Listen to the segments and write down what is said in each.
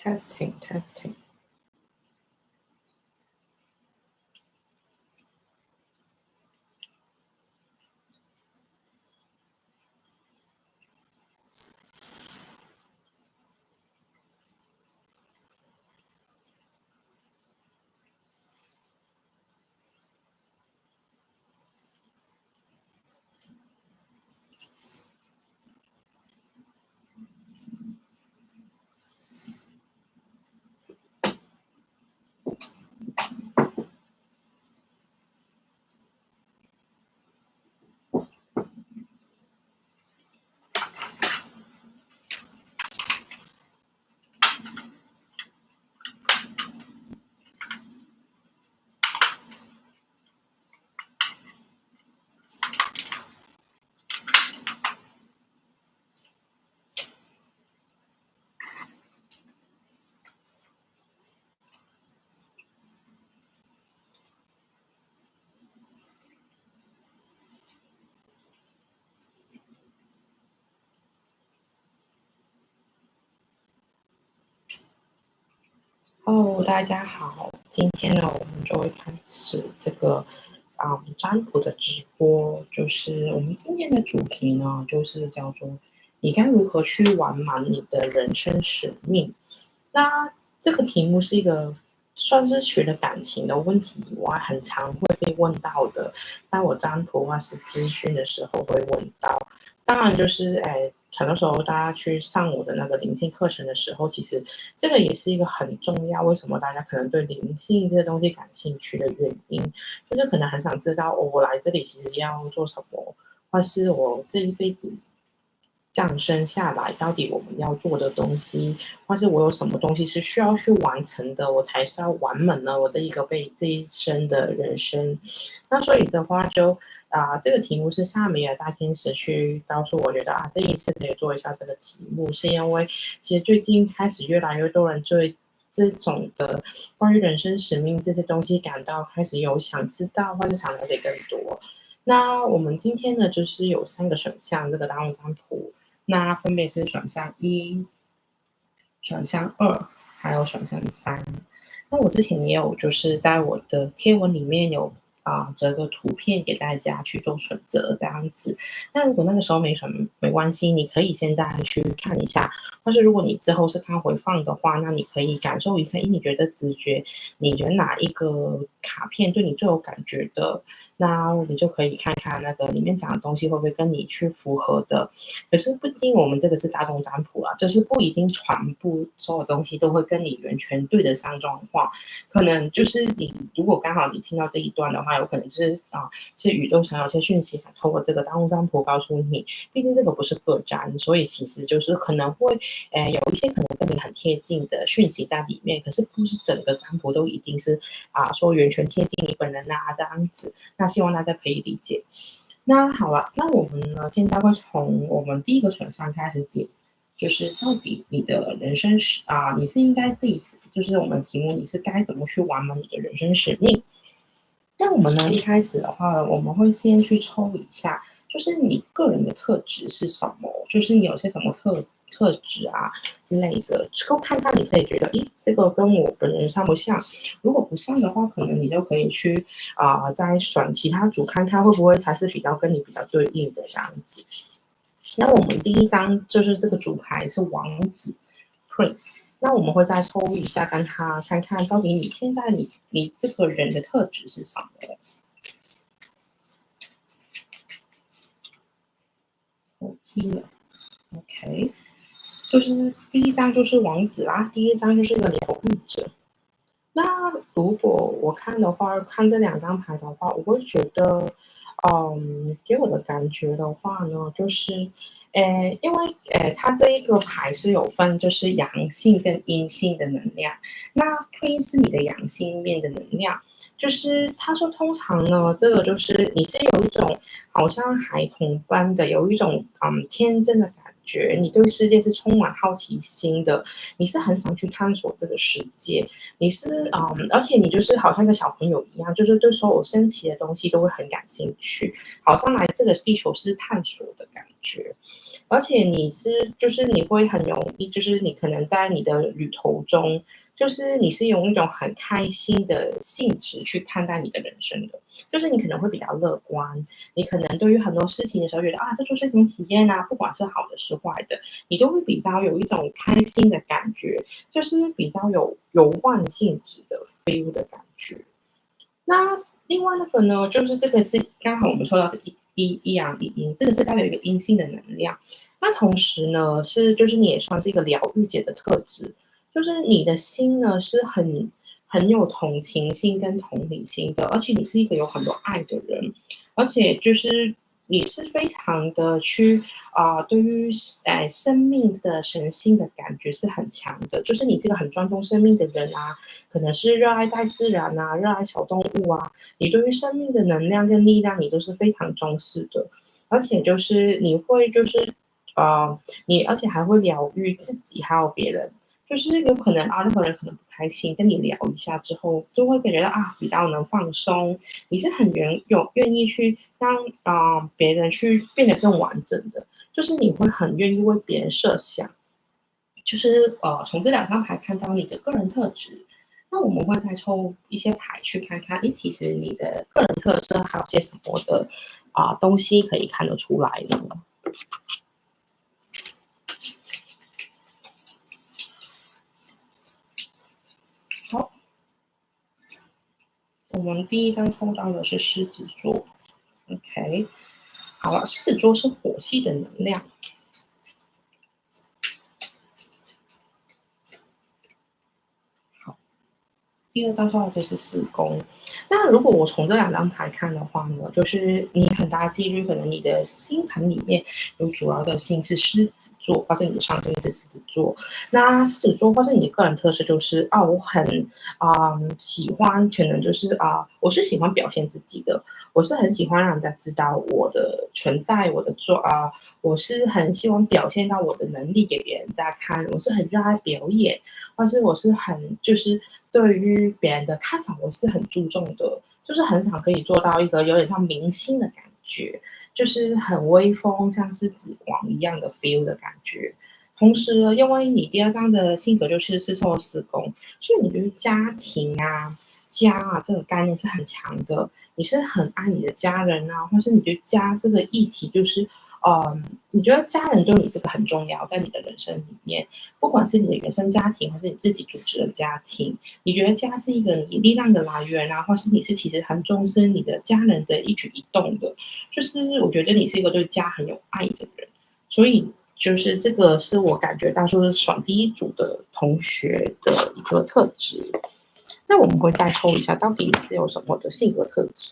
Testing, testing。Hello，大家好，今天呢，我们就会开始这个占卜的直播。就是我们今天的主题呢，就是叫做你该如何去完满你的人生使命。那这个题目是一个算是学了感情的问题以外，很常会被问到的。当我占卜或是咨询的时候会问到。当然就是很多时候大家去上我的那个灵性课程的时候，其实这个也是一个很重要。为什么大家可能对灵性这些东西感兴趣的原因，就是可能很想知道，我来这里其实要做什么，或是我这一辈子降生下来，到底我们要做的东西，或是我有什么东西是需要去完成的，我才是要完满了我这一生的人生。那所以的话就，这个题目是夏米尔大天使去告诉我，觉得这一次可以做一下这个题目，是因为其实最近开始越来越多人对这种的关于人生使命这些东西感到开始有想知道或是想了解更多。那我们今天呢，就是有3个选项，这个大众占卜，那分别是选项1、选项2，还有选项3。那我之前也有就是在我的贴文里面有这个图片给大家去做选择这样子。那如果那个时候没关系，你可以现在去看一下，或是如果你之后是看回放的话，那你可以感受一下，你觉得直觉，你觉得哪一个卡片对你最有感觉的，那你就可以看看那个里面讲的东西会不会跟你去符合的。可是不仅我们这个是大众占卜啊，就是不一定全部所有东西都会跟你完全对得上状况。可能就是你如果刚好你听到这一段的话，有可能是宇宙想有些讯息想透过这个大众占卜告诉你，毕竟这个不是个占，所以其实就是可能会有一些可能跟你很贴近的讯息在里面，可是不是整个占卜都一定是说完全贴近你本人这样子。那希望大家可以理解。那好了，那我们呢现在会从我们第一个选项开始解，就是到底你的人生你是应该就是我们题目你是该怎么去完满你的人生使命。那我们呢一开始的话，我们会先去抽一下，就是你个人的特质是什么，就是你有些什么特质之类的，看看你可以觉得，这个跟我本人像不像？如果不像的话，可能你就可以去再选其他组看看会不会才是跟你比较对应的这样子。那我们第一张就是这个主牌是王子 Prince， 那我们会再抽一下，跟他看看到底现在你这个人的特质是什么。我踢了 ，OK， 就是第一张就是王子啦，第一张就是个疗愈者。那如果我看的话，看这2张牌的话，我会觉得，给我的感觉的话呢，就是，因为它这一个牌是有分，就是阳性跟阴性的能量。那 Queen 是你的阳性面的能量，就是他说通常呢，这个就是你是有一种好像孩童般的，有一种天真的感觉，你对世界是充满好奇心的，你是很想去探索这个世界。你是而且你就是好像个小朋友一样，就是对所有新奇的东西都会很感兴趣，好像来这个地球是探索的感觉。而且就是你会很容易，就是你可能在你的旅途中，就是你是用一种很开心的性质去看待你的人生的，就是你可能会比较乐观，你可能对于很多事情的时候觉得啊，这就是一种体验啊，不管是好的是坏的，你都会比较有一种开心的感觉，就是比较有万性质的 feel 的感觉。那另外那个呢，就是这个是刚好我们说到是一阳一阴，这个是代表一个阴性的能量。那同时呢，就是你也算是一个疗愈姐的特质，就是你的心呢是很有同情心跟同理心的，而且你是一个有很多爱的人，而且就是你是非常的对于生命的神性的感觉是很强的，就是你是一个很尊重生命的人啊，可能是热爱大自然啊，热爱小动物啊，你对于生命的能量跟力量你都是非常重视的，而且就是你会你而且还会疗愈自己还有别人。就是有可能啊，任何人可能不开心，跟你聊一下之后，就会感觉到啊，比较能放松。你是很愿意去让别人去变得更完整的，就是你会很愿意为别人设想。就是从这两张牌看到你的个人特质，那我们会再抽一些牌去看看，其实你的个人特色还有些什么的东西可以看得出来呢？好，我们第一张抽到的是狮子座。OK， 好了，狮子座是火系的能量。好，第二张抽到的是四宫。那如果我从这两张牌看的话呢，就是你很大几率可能你的星盘里面有主要的星是狮子座，或者你的上升是狮子座。那狮子座或是你的个人特色就是我很喜欢，可能就是我是喜欢表现自己的，我是很喜欢让人家知道我的存在，我是很希望表现到我的能力给别人家看，我是很热爱表演，或是我是很就是对于别人的看法，我是很注重的，就是很少可以做到一个有点像明星的感觉，就是很威风，像是紫王一样的 feel 的感觉。同时呢，因为你第二章的性格是抽四宫，所以你对于家庭家这个概念是很强的，你是很爱你的家人啊，或是你对家这个议题你觉得家人对你这个很重要，在你的人生里面，不管是你的原生家庭，或是你自己组织的家庭，你觉得家是一个你力量的来源啊，或是你是其实很重视你的家人的一举一动的，就是我觉得你是一个对家很有爱的人，所以就是这个是我感觉到说是选第一组的同学的一个特质。那我们会再抽一下，到底是有什么的性格特质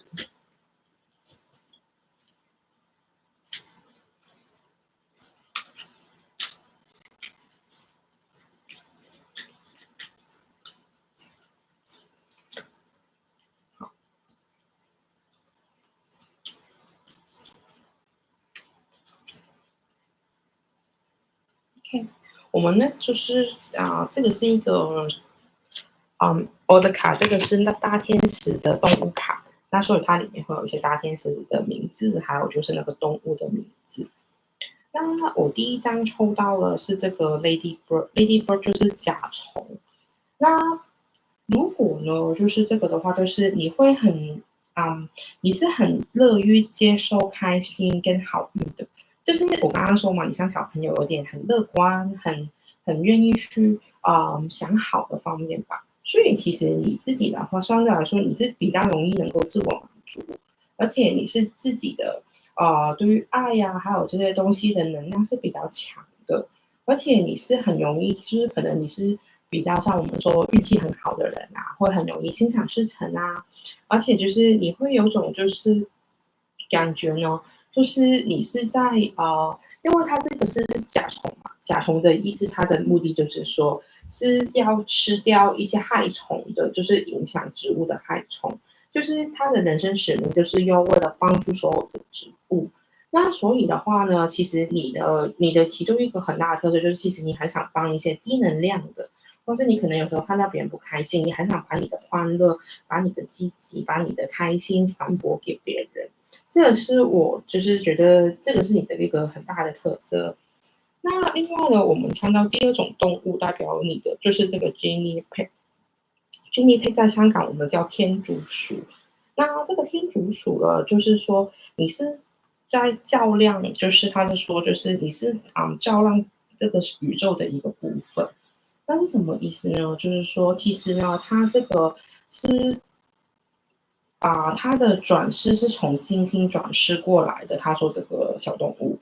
？OK，我们呢就是这个是一个我的卡这个是那大天使的动物卡，那所以它里面会有一些大天使的名字，还有就是那个动物的名字。那我第一张抽到了是这个 Ladybird 就是甲虫。那如果呢，就是这个的话，就是你会你是很乐于接受开心跟好运的。就是我刚刚说嘛，你像小朋友有点很乐观，很愿意去想好的方面吧。所以其实你自己的话，相对来说你是比较容易能够自我满足，而且你是自己的对于爱呀、还有这些东西的能量是比较强的，而且你是很容易，就是可能你是比较像我们说运气很好的人啊，会很容易心想事成啊，而且就是你会有种就是感觉呢，就是你是在因为它这个是甲虫嘛，甲虫的意思，它的目的就是说是要吃掉一些害虫的，就是影响植物的害虫。就是他的人生使命，就是要为了帮助所有的植物。那所以的话呢，其实你的其中一个很大的特色就是，其实你很想帮一些低能量的，或是你可能有时候看到别人不开心，你很想把你的欢乐、把你的积极、把你的开心传播给别人。这个是我就是觉得这个是你的一个很大的特色。那另外呢，我们看到第二种动物代表你的就是这个 Guinea pig。Guinea pig 在香港我们叫天竺鼠。那这个天竺鼠呢，就是说你是在较量，就是他是说就是你是较量这个宇宙的一个部分。那是什么意思呢？就是说其实呢，它这个是它的转世是从金星转世过来的。他说这个小动物，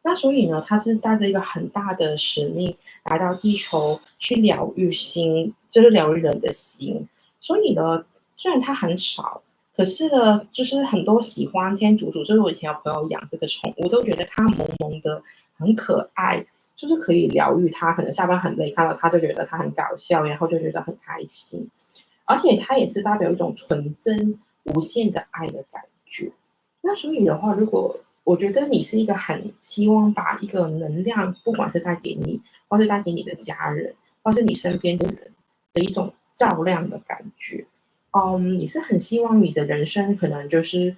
那所以呢，他是带着一个很大的使命来到地球去疗愈心，就是疗愈人的心。所以呢，虽然它很少，可是呢，就是很多喜欢天竺鼠，就是我以前有朋友养这个宠物，都觉得它萌萌的，很可爱，就是可以疗愈它。可能下班很累，看到它就觉得它很搞笑，然后就觉得很开心。而且它也是代表一种纯真、无限的爱的感觉。那所以的话，如果我觉得你是一个很希望把一个能量，不管是带给你，或是带给你的家人，或是你身边的人的一种照亮的感觉。你是很希望你的人生可能就是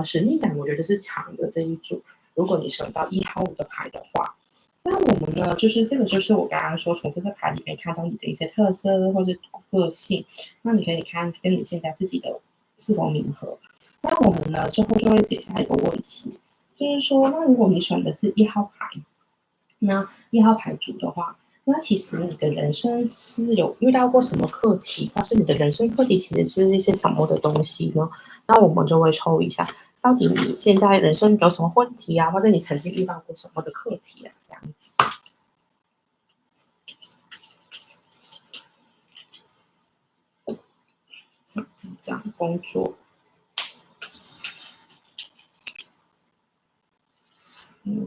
使命感，我觉得是强的这一组。如果你选到1号的牌的话，那我们呢，就是这个就是我刚刚说从这个牌里面看到你的一些特色或是个性。那你可以看跟你现在自己的是否吻合。那我们呢之后就会解下一个问题，就是说，那如果你选的是1号牌，那1号牌组的话，那其实你的人生是有遇到过什么课题，或是你的人生课题其实是一些什么的东西呢？那我们就会抽一下，到底你现在人生有什么问题啊，或者你曾经遇到过什么的课题啊，这样子。这样工作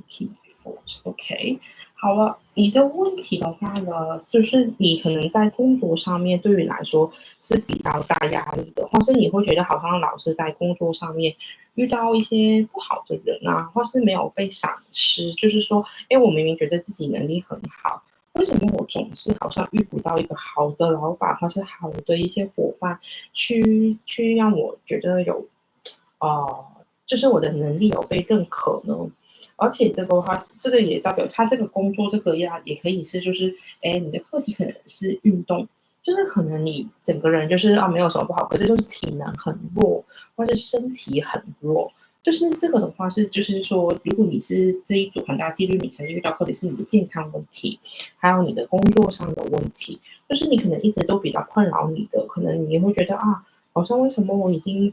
，key force，OK，好了，你的问题的话呢，就是你可能在工作上面对于来说是比较大压力的，或是你会觉得好像老是在工作上面遇到一些不好的人啊，或是没有被赏识，就是说，哎，我明明觉得自己能力很好，为什么我总是好像遇不到一个好的老板，或是好的一些伙伴，去让我觉得有，就是我的能力有被认可呢？而且这个话，这个也代表他这个工作这个也可以是就是，哎，你的课题可能是运动，就是可能你整个人就是没有什么不好，可是就是体能很弱，或者身体很弱。就是这个的话是，就是说，如果你是这一组很大几率你曾经遇到，或者是你的健康问题，还有你的工作上的问题，就是你可能一直都比较困扰你的，可能你会觉得好像为什么我已经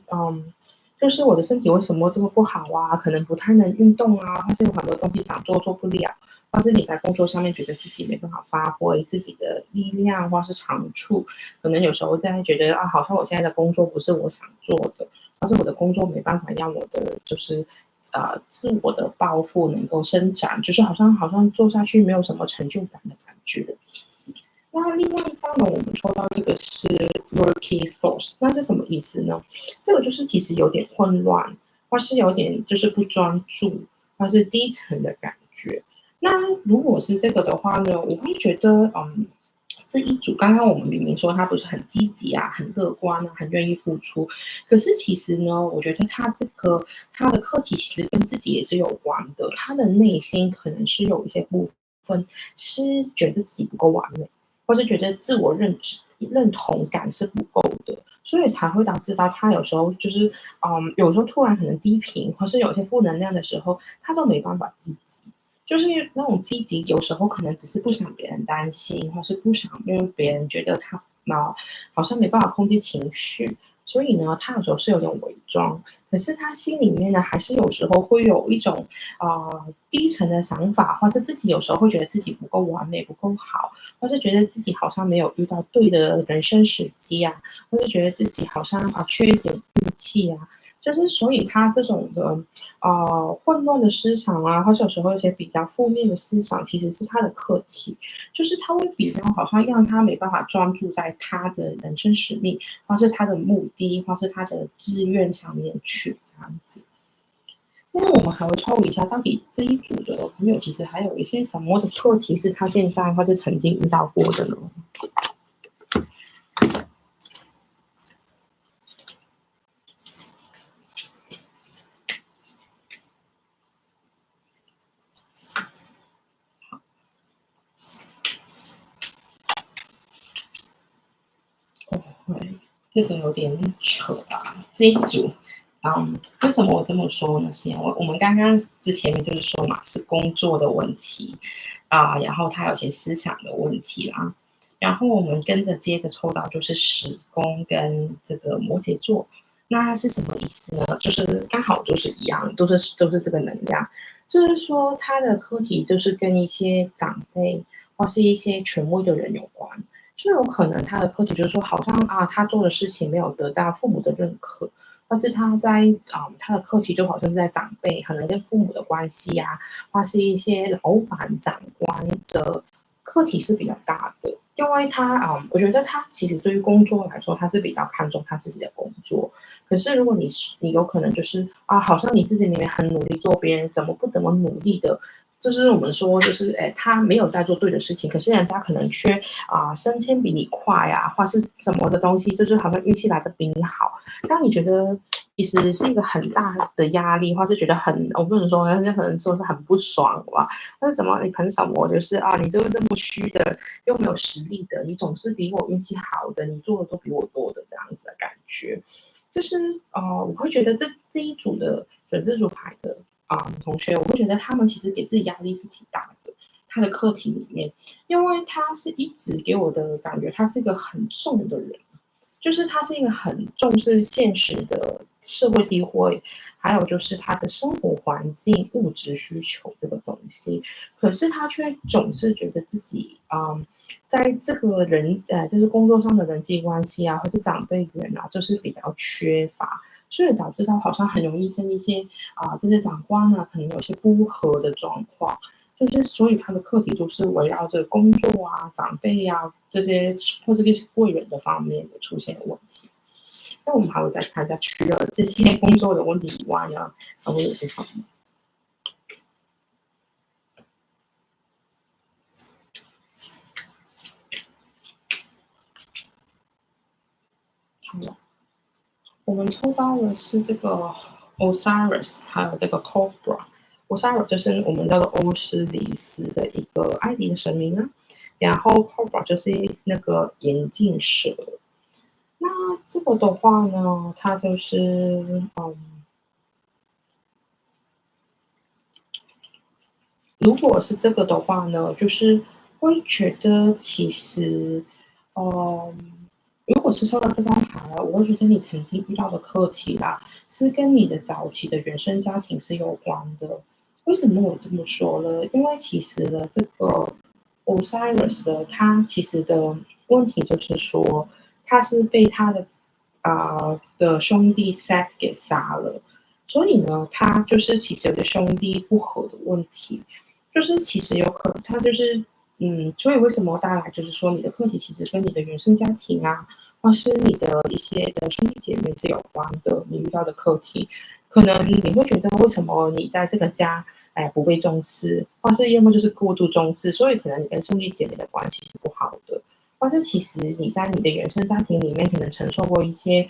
就是我的身体为什么这么不好啊？可能不太能运动啊，或是有很多东西想做做不了，或是你在工作上面觉得自己没办法发挥自己的力量或是长处，可能有时候在觉得好像我现在的工作不是我想做的，或是我的工作没办法让我的就是自我的抱负能够伸展，就是好像做下去没有什么成就感的感觉。那另外一张呢，我们抽到这个是 Rookie Force，那是什么意思呢？这个就是其实有点混乱，或是有点就是不专注，或是低沉的感觉。那如果是这个的话呢，我会觉得，这一组刚刚我们明明说他不是很积极啊，很乐观啊，很愿意付出，可是其实呢，我觉得他的课题其实跟自己也是有关的，他的内心可能是有一些部分是觉得自己不够完美。或是觉得自我认同感是不够的，所以才会导致到他有时候就是，有时候突然可能低频，或是有些负能量的时候，他都没办法积极。就是那种积极，有时候可能只是不想别人担心，或是不想让别人觉得他好像没办法控制情绪，所以呢，他有时候是有点伪装，可是他心里面呢，还是有时候会有一种低沉的想法，或是自己有时候会觉得自己不够完美、不够好，或是觉得自己好像没有遇到对的人生时机啊，或是觉得自己好像缺一点运气啊，就是所以他这种的混乱的思想啊，或是有时候一些比较负面的思想，其实是他的课题，就是他会比较好像让他没办法专注在他的人生使命，或是他的目的，或是他的志愿上面去这样子。那我们还会抽一下，到底这一组的朋友其实还有一些什么的课题是他现在或是曾经遇到过的呢？这个有点扯啊，这一组。为什么我这么说呢？是因为我们刚刚之前面就是说嘛，是工作的问题然后他有些思想的问题啦，然后我们跟着接着抽到就是十宫跟这个摩羯座，那是什么意思呢？就是刚好就是一样，都是这个能量，就是说他的课题就是跟一些长辈或是一些权威的人有关。就有可能他的课题就是说，好像他做的事情没有得到父母的认可，但是他在他的课题就好像是在长辈，可能跟父母的关系或是一些老板、长官的课题是比较大的。因为我觉得他其实对于工作来说，他是比较看重他自己的工作。可是如果你有可能就是好像你自己明明很努力做，别人怎么努力的，就是我们说，就是他没有在做对的事情，可是人家可能却升迁比你快或是什么的东西，就是好像运气来的比你好，让你觉得其实是一个很大的压力，或是觉得我不能说，人家可能说是很不爽吧。但是怎么你凭什么就是你这个这么虚的，又没有实力的，你总是比我运气好的，你做的都比我多的这样子的感觉。就是我会觉得这一组的选这组牌的同学，我会觉得他们其实给自己压力是挺大的。他的课题里面，因为他是一直给我的感觉，他是一个很重的人，就是他是一个很重视现实的社会地位，还有就是他的生活环境、物质需求这个东西。可是他却总是觉得自己在这个就是工作上的人际关系或是长辈缘就是比较缺乏。所以导致他好像很容易跟一些这些长官可能有些不合的状况，就是所以他的课题都是围绕着工作长辈这些或者一些贵人的方面有出现的问题。那我们还会再看一下，除了这些工作的问题以外呢，还会有些什么？好了，我们抽到的是这个 Osiris，还有这个 Cobra。Osiris 就是我们叫做欧斯里斯的一个埃及的神明然后 Cobra 就是那个眼镜蛇。那这个的话呢，它就是如果是这个的话呢，就是会觉得其实，嗯，如果是抽到这张牌我会觉得你曾经遇到的课题是跟你的早期的原生家庭是有关的。为什么我这么说呢？因为其实呢，这个 Osiris 的他其实的问题就是说，他是被他的兄弟 Set 给杀了，所以呢，他就是其实有个兄弟不和的问题。就是其实有可能他就是所以为什么大家就是说你的课题其实跟你的原生家庭或是你的一些的兄弟姐妹是有关的，你遇到的课题，可能你会觉得为什么你在这个家不被重视，或是要么就是过度重视，所以可能你跟兄弟姐妹的关系是不好的。或是其实你在你的原生家庭里面可能承受过一些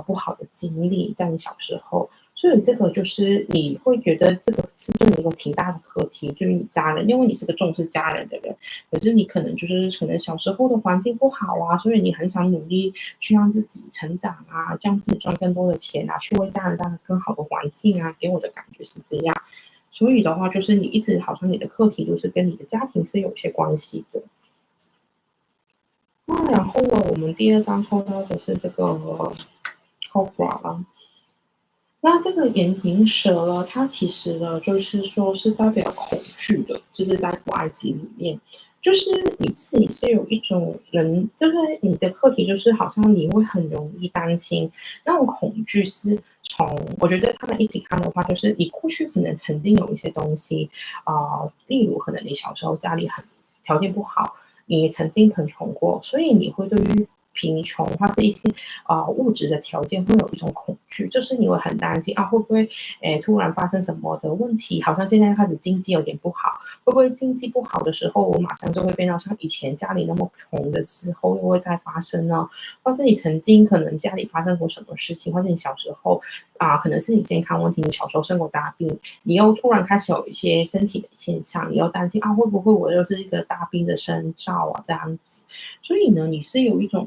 不好的经历，在你小时候，所以这个就是你会觉得这个是对你一个挺大的课题，对于你家人，因为你是个重视家人的人，可是你可能小时候的环境不好所以你很想努力去让自己成长让自己赚更多的钱去为家人带来更好的环境给我的感觉是这样。所以的话，就是你一直好像你的课题就是跟你的家庭是有些关系的。那然后呢，我们第二张抽到的是这个 Cobra 啦。那这个眼镜蛇呢，它其实呢，就是说是代表恐惧的，就是在古埃及里面，就是你自己是有一种就是你的课题，就是好像你会很容易担心，那种恐惧是我觉得他们一起看的话，就是你过去可能曾经有一些东西例如可能你小时候家里条件不好，你曾经贫穷过，所以你会对于贫穷或者一些物质的条件会有一种恐惧，就是你会很担心会不会突然发生什么的问题，好像现在开始经济有点不好，会不会经济不好的时候，我马上就会变到像以前家里那么穷的时候又会再发生呢？或是你曾经可能家里发生过什么事情，或者你小时候可能是你健康问题，你小时候生过大病，你又突然开始有一些身体的现象，你又担心会不会我又是一个大病的征兆这样子。所以呢，你是有一种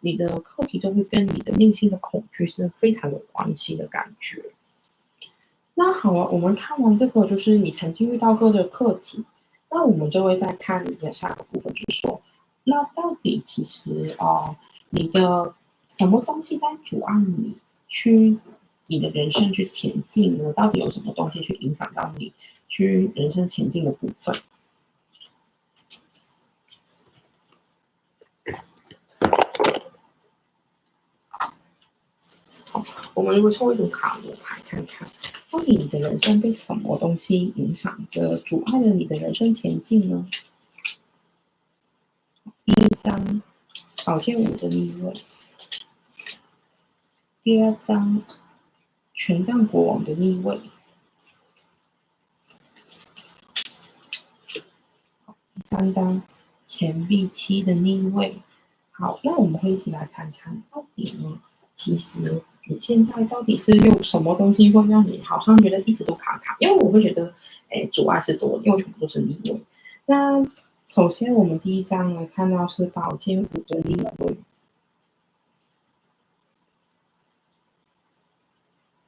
你的课题都会跟你的内心的恐惧是非常有关系的感觉。那好了，我们看完这个就是你曾经遇到过的课题，那我们就会再看你的下个部分，就是说，那到底其实你的什么东西在阻碍你去你的人生去前进呢？到底有什么东西去影响到你去人生前进的部分？好，我们如果抽一组塔罗牌看看，到底你的人生被什么东西影响着，阻碍了你的人生前进呢？第一张宝剑五的逆位，第二张权杖国王的逆位，第三张钱币七的逆位。好，那我们会一起来看看，到底呢，其实你现在到底是用什么东西会让你好像觉得一直都卡卡？因为我会觉得，阻碍是多，因为全部都是逆位。那首先我们第一张呢，看到是宝剑五的逆位。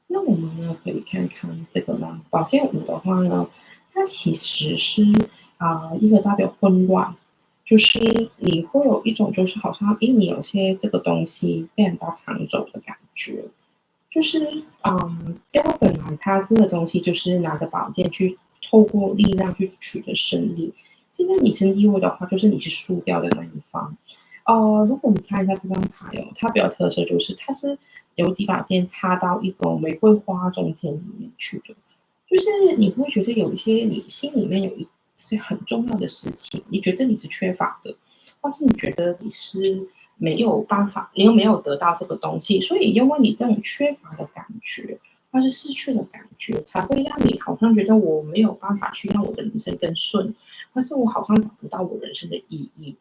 那我们呢可以看看这个呢，宝剑五的话呢，它其实是一个代表混乱，就是你会有一种就是好像你有些这个东西被人家抢走的感觉，就是因为本来它这个东西就是拿着宝剑去透过力量去取得胜利，现在你是逆位的话，就是你是输掉的那一方。如果你看一下这张牌哦，它比较特色就是它是有几把剑插到一个玫瑰花中间里面去的，就是你会觉得有一些你心里面有一些很重要的事情，你觉得你是缺乏的，或是你觉得你是没有办法，你又没有得到这个东西，所以因为你这种缺乏的感觉，或是失去的感觉，才会让你好像觉得我没有办法去让我的人生更顺，或是我好像找不到我人生的意义。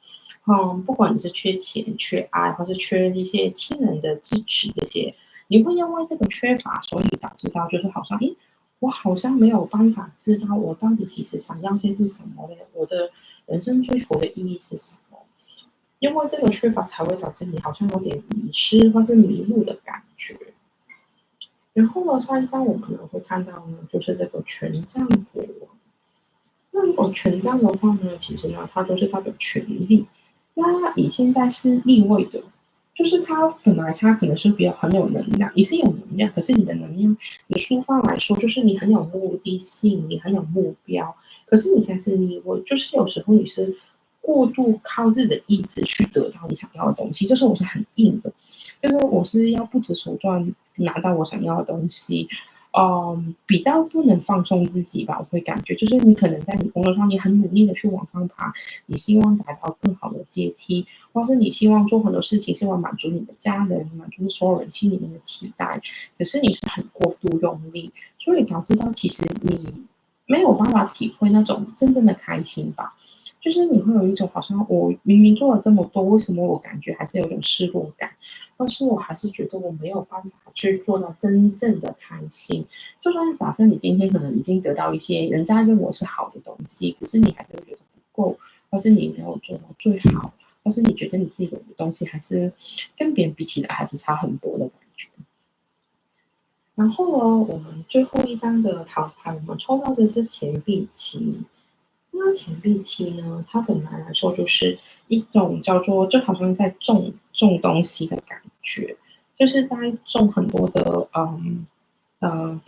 不管你是缺钱、缺爱，或是缺一些亲人的支持，这些，你会因为这个缺乏，所以导致到就是好像，我好像没有办法知道我到底其实想要些是什么嘞？我的人生追求的意义是什么？因为这个缺乏才会导致你好像有点迷失或是迷路的感觉。然后呢，下一张我们可能会看到呢，就是这个权杖国王。那如果权杖的话呢，其实呢，它就是代表权力。那你现在是逆位的，就是它本来它可能是比较很有能量，你是有能量，可是你的能量，你抒发来说，就是你很有目的性，你很有目标。可是你现在是逆位，就是有时候你是过度靠自己的意志去得到你想要的东西，就是我是很硬的，就是我是要不择手段拿到我想要的东西。比较不能放松自己吧，我会感觉就是你可能在你工作上，你很努力的去往上爬，你希望达到更好的阶梯，或是你希望做很多事情，希望满足你的家人，满足所有人心里面的期待，可是你是很过度用力，所以导致到其实你没有办法体会那种真正的开心吧。就是你会有一种好像我明明做了这么多，为什么我感觉还是有种失落感？但是我还是觉得我没有办法去做到真正的开心。就算是假设你今天可能已经得到一些人家认为是好的东西，可是你还是会觉得不够，或是你没有做到最好，或是你觉得你自己有的东西还是跟别人比起来还是差很多的感觉。然后呢，我们最后一张的桃牌，我们抽到的是钱币七。那钱币七呢，它本来说就是一种叫做，就好像在种东西的感觉，就是在种很多的呃，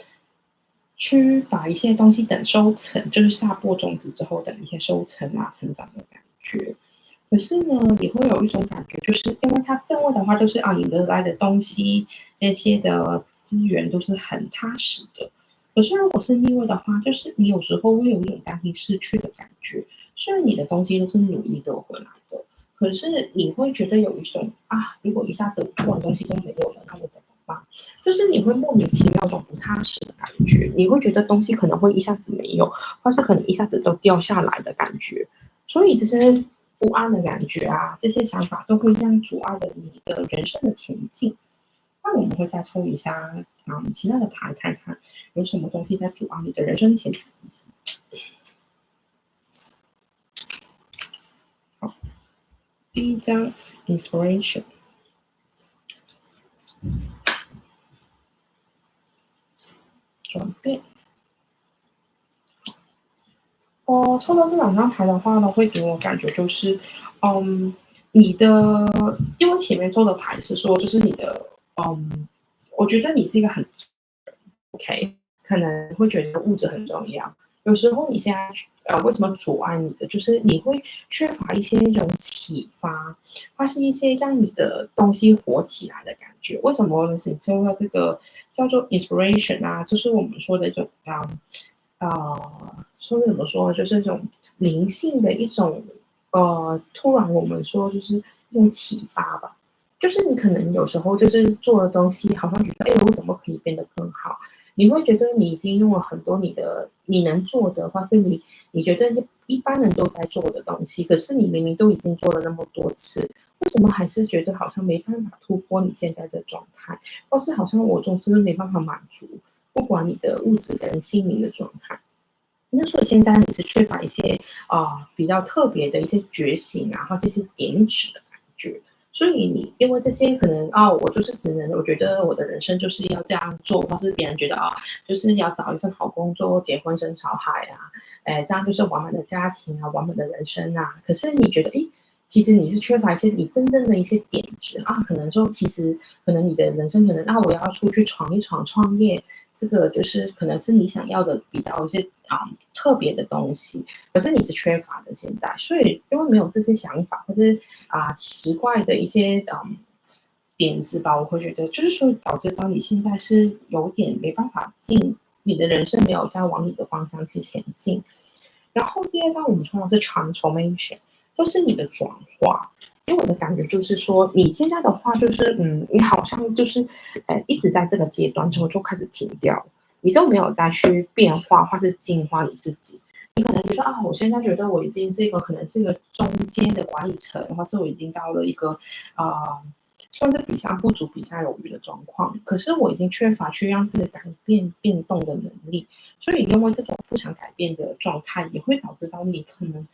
去把一些东西等收成，就是下播种子之后等一些收成啊、成长的感觉。可是呢，你会有一种感觉，就是因为它正位的话，就是你得来的东西这些的资源都是很踏实的。可是如果是逆位的话，就是你有时候会有一种担心失去的感觉。虽然你的东西都是努力得回来的，可是你会觉得有一种如果一下子我突然东西都没有了，那我怎么办？就是你会莫名其妙一种不踏实的感觉，你会觉得东西可能会一下子没有，或是可能一下子都掉下来的感觉。所以这些不安的感觉这些想法都会让阻碍了你的人生的前进。那我们会再抽一下其他的牌，看看有什么东西在阻碍你的人生前进。好，第一章 inspiration 转变。抽到这两张牌的话呢，会给我感觉就是，嗯，你的，因为前面抽的牌是说，就是你的，我觉得你是一个很 OK，可能会觉得物质很重要。有时候你现在为什么阻碍你的，就是你会缺乏一些那种启发，或是一些让你的东西活起来的感觉。为什么呢？是你抽到这个叫做 inspiration 啊，就是我们说的一种说怎么说，就是这种灵性的一种突然我们说就是一种启发吧。就是你可能有时候就是做的东西，好像觉得，哎，我怎么可以变得更好？你会觉得你已经用了很多你能做的，或是你觉得一般人都在做的东西，可是你明明都已经做了那么多次，为什么还是觉得好像没办法突破你现在的状态，或是好像我总是没办法满足，不管你的物质跟心灵的状态。那所以现在你是缺乏一些比较特别的一些觉醒啊，或是一些点指的感觉。所以你因为这些可能我就是只能，我觉得我的人生就是要这样做，或是别人觉得就是要找一份好工作，结婚生小孩啊，这样就是完美的家庭啊，完美的人生啊。可是你觉得，其实你是缺乏一些你真正的一些点子啊，可能说其实可能你的人生可能我要出去闯一闯，创业，这个就是可能是你想要的比较一些特别的东西，可是你是缺乏的现在，所以因为没有这些想法或者奇怪的一些点子吧，我会觉得就是说导致到你现在是有点没办法进你的人生没有再往你的方向去前进。然后第二张我们通常是 transformation，就是你的转化。给我的感觉就是说，你现在的话就是，你好像就是，一直在这个阶段之后就开始停掉，你都没有再去变化或是进化你自己。你可能觉得我现在觉得我已经是一个可能是一个中间的管理层，或是我已经到了一个啊、算是比上不足，比下有余的状况。可是我已经缺乏去让自己改变变动的能力，所以因为这种不想改变的状态，也会导致到你可能，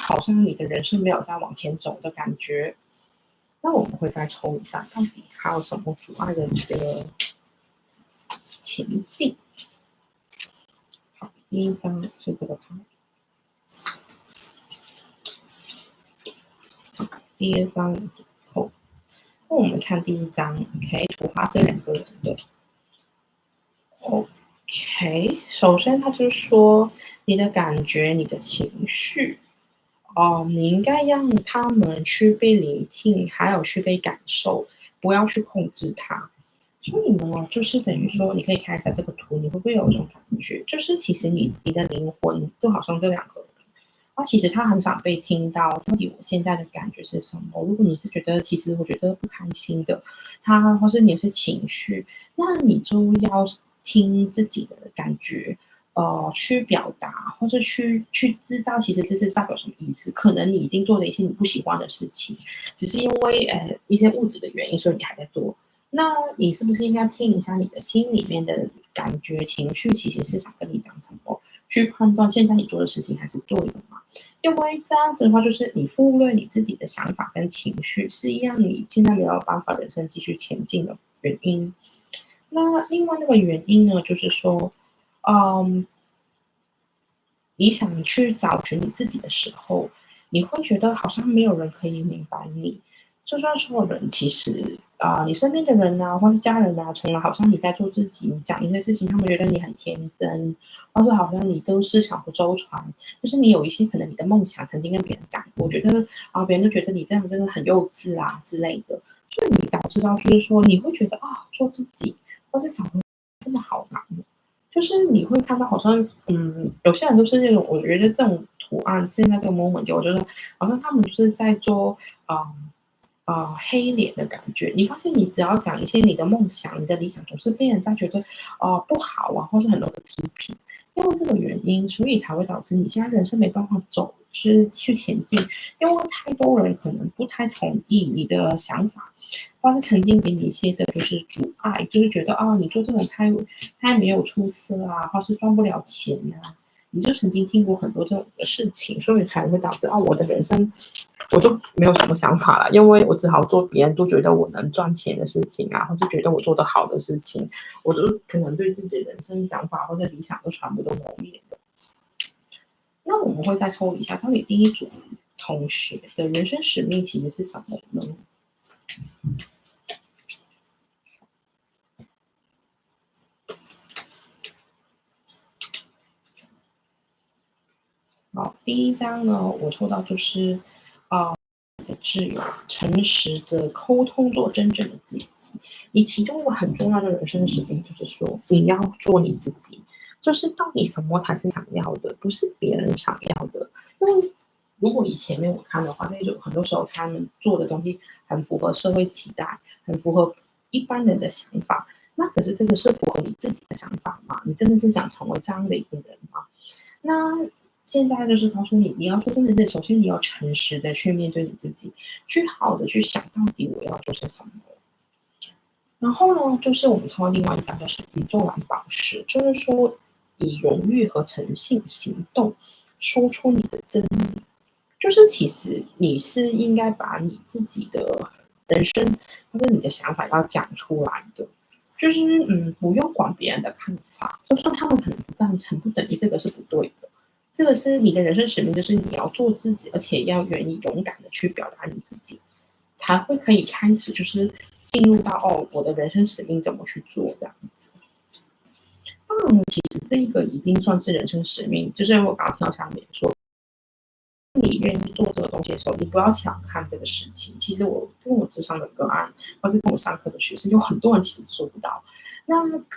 好像你的人生没有在往前走的感觉。那我们会再抽一下，到底还有什么阻碍了你的前进？好，第一张是这个牌，第二张也是抽。那我们看第一张，OK，图画是两个人的。OK，首先他就说你的感觉、你的情绪，你应该让他们去被聆听，还有去被感受，不要去控制它。所以呢，就是等于说，你可以看一下这个图，你会不会有一种感觉，就是其实你的灵魂就好像这两个人，其实他很想被听到，到底我现在的感觉是什么？如果你是觉得其实我觉得不开心的，或是你有些情绪，那你就要听自己的感觉，去表达，或者去知道，其实这是代表什么意思？可能你已经做了一些你不喜欢的事情，只是因为一些物质的原因，所以你还在做。那你是不是应该听一下你的心里面的感觉、情绪，其实是想跟你讲什么？去判断现在你做的事情还是对的吗？因为这样子的话，就是你忽略你自己的想法跟情绪，是让你现在没有办法人生继续前进的原因。那另外那个原因呢，就是说，嗯，你想去找寻你自己的时候，你会觉得好像没有人可以明白你。就算所有人，其实你身边的人啊，或是家人啊，从来好像你在做自己，你讲一些事情，他们觉得你很天真，或是好像你都是想不周全，就是你有一些可能你的梦想曾经跟别人讲过，我觉得别人都觉得你这样真的很幼稚啊之类的，所以你导致到就是说，你会觉得做自己或是找回真的好难。就是你会看到好像，有些人都是那种，我觉得这种图案现在这个 moment，我觉得好像他们就是在做，黑脸的感觉。你发现你只要讲一些你的梦想、你的理想，总是被人家觉得不好啊，或是很多的批评。因为这个原因，所以才会导致你现在人生没办法走，就是去前进。因为太多人可能不太同意你的想法，或是曾经给你一些的就是阻碍，就是觉得你做这种太没有出色啊，或是赚不了钱啊，你就曾经听过很多这种的事情，所以才会导致我的人生我就没有什么想法了，因为我只好做别人都觉得我能赚钱的事情啊，或是觉得我做得好的事情，我就可能对自己的人生想法或者理想都全部都磨灭了。那我们会再抽一下，到底第一组同学的人生使命其实是什么呢？好，第一张呢，我抽到就是的挚友，诚实的沟通，做真正的自己。你其中一个很重要的人生使命就是说，你要做你自己，就是到底什么才是想要的，不是别人想要的。因为如果以前面我看的话，那种很多时候他们做的东西很符合社会期待，很符合一般人的想法。那可是这个是符合你自己的想法吗？你真的是想成为这样的一个人吗？那现在就是告诉你，你要做真的是，首先你要诚实的去面对你自己，去好的去想到底我要做些什么。然后呢，就是我们抽到另外一张就是宇宙蓝宝石，就是说以荣誉和诚信行动，说出你的真理。就是其实你是应该把你自己的人生或者你的想法要讲出来的。就是不用管别人的看法，就算他们可能不赞成，不等于这个是不对的。这个是你的人生使命，就是你要做自己，而且要愿意勇敢的去表达你自己，才会可以开始就是进入到我的人生使命怎么去做这样子。其实这个已经算是人生使命，就是我刚刚听到下面说，你愿意做这个东西的时候，你不要小看这个事情。其实我跟我智商的个案，或是跟我上课的学生，有很多人其实做不到。那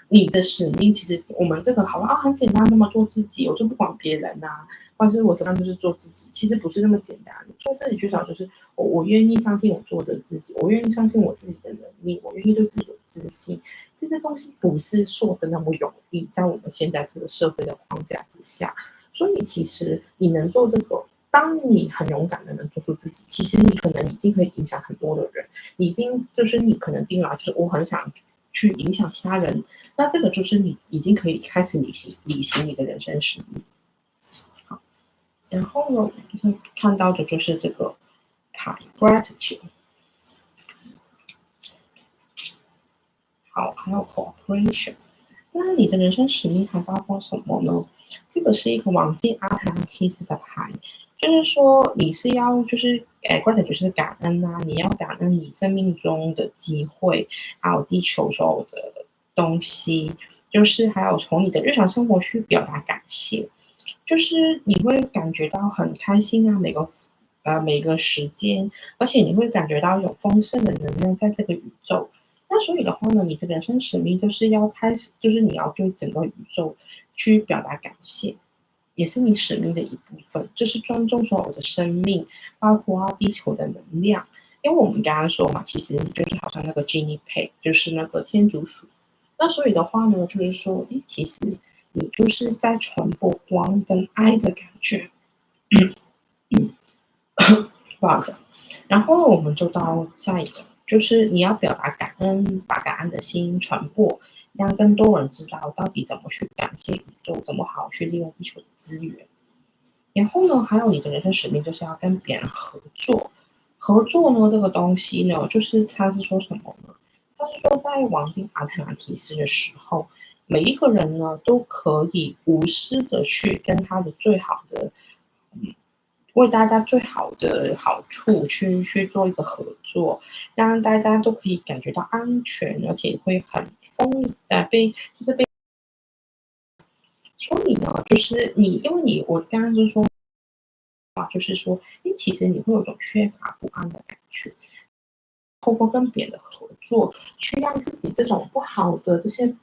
你的使命，其实我们这个好像很简单，那么做自己，我就不管别人啊，或者是我怎样就是做自己，其实不是那么简单。做自己至少就是我愿意相信我做的自己，我愿意相信我自己的能力，我愿意对自己有自信。这些东西不是说的那么容易，在我们现在这个社会的框架之下，所以其实你能做这个。当你很勇敢的能做出自己，其实你可能已经可以影响很多的人，已经就是你可能定了，就是我很想去影响其他人，那这个就是你已经可以开始履行你的人生使命。好，然后呢，就是看到的就是这个牌 gratitude，好，还有 cooperation。那你的人生使命还包括什么呢？这个是一个往进阿特兰蒂斯的牌，就是说你是要就是或者就是感恩啊，你要感恩你生命中的机会，还有地球所有的东西，就是还有从你的日常生活去表达感谢，就是你会感觉到很开心啊，每个时间，而且你会感觉到有丰盛的能量在这个宇宙。那所以的话呢，你的人生使命就是要开始，就是你要对整个宇宙去表达感谢，也是你使命的一部分，就是尊重所有的生命，包括地球的能量。因为我们刚刚说嘛，其实你就是好像那个 Genie Pay，就是那个天竺鼠。那所以的话呢，就是说，其实你就是在传播光跟爱的感觉。不好意思。然后我们就到下一个，就是你要表达感恩，把感恩的心传播，让更多人知道到底怎么去感谢宇宙，怎么好好去利用地球的资源。然后呢，还有你的人生使命就是要跟别人合作。合作呢，这个东西呢，就是他是说什么呢？他是说在王金阿特兰提斯的时候，每一个人呢都可以无私的去跟他的最好的为大家最好的好处去做一个合作，让大家都可以感觉到安全，而且会很被就是被。所以呢，就是你因为我刚刚就是说就是说，其实你会有一种缺乏不安的感觉。透过跟别人的合作，去让自己这种不好的这些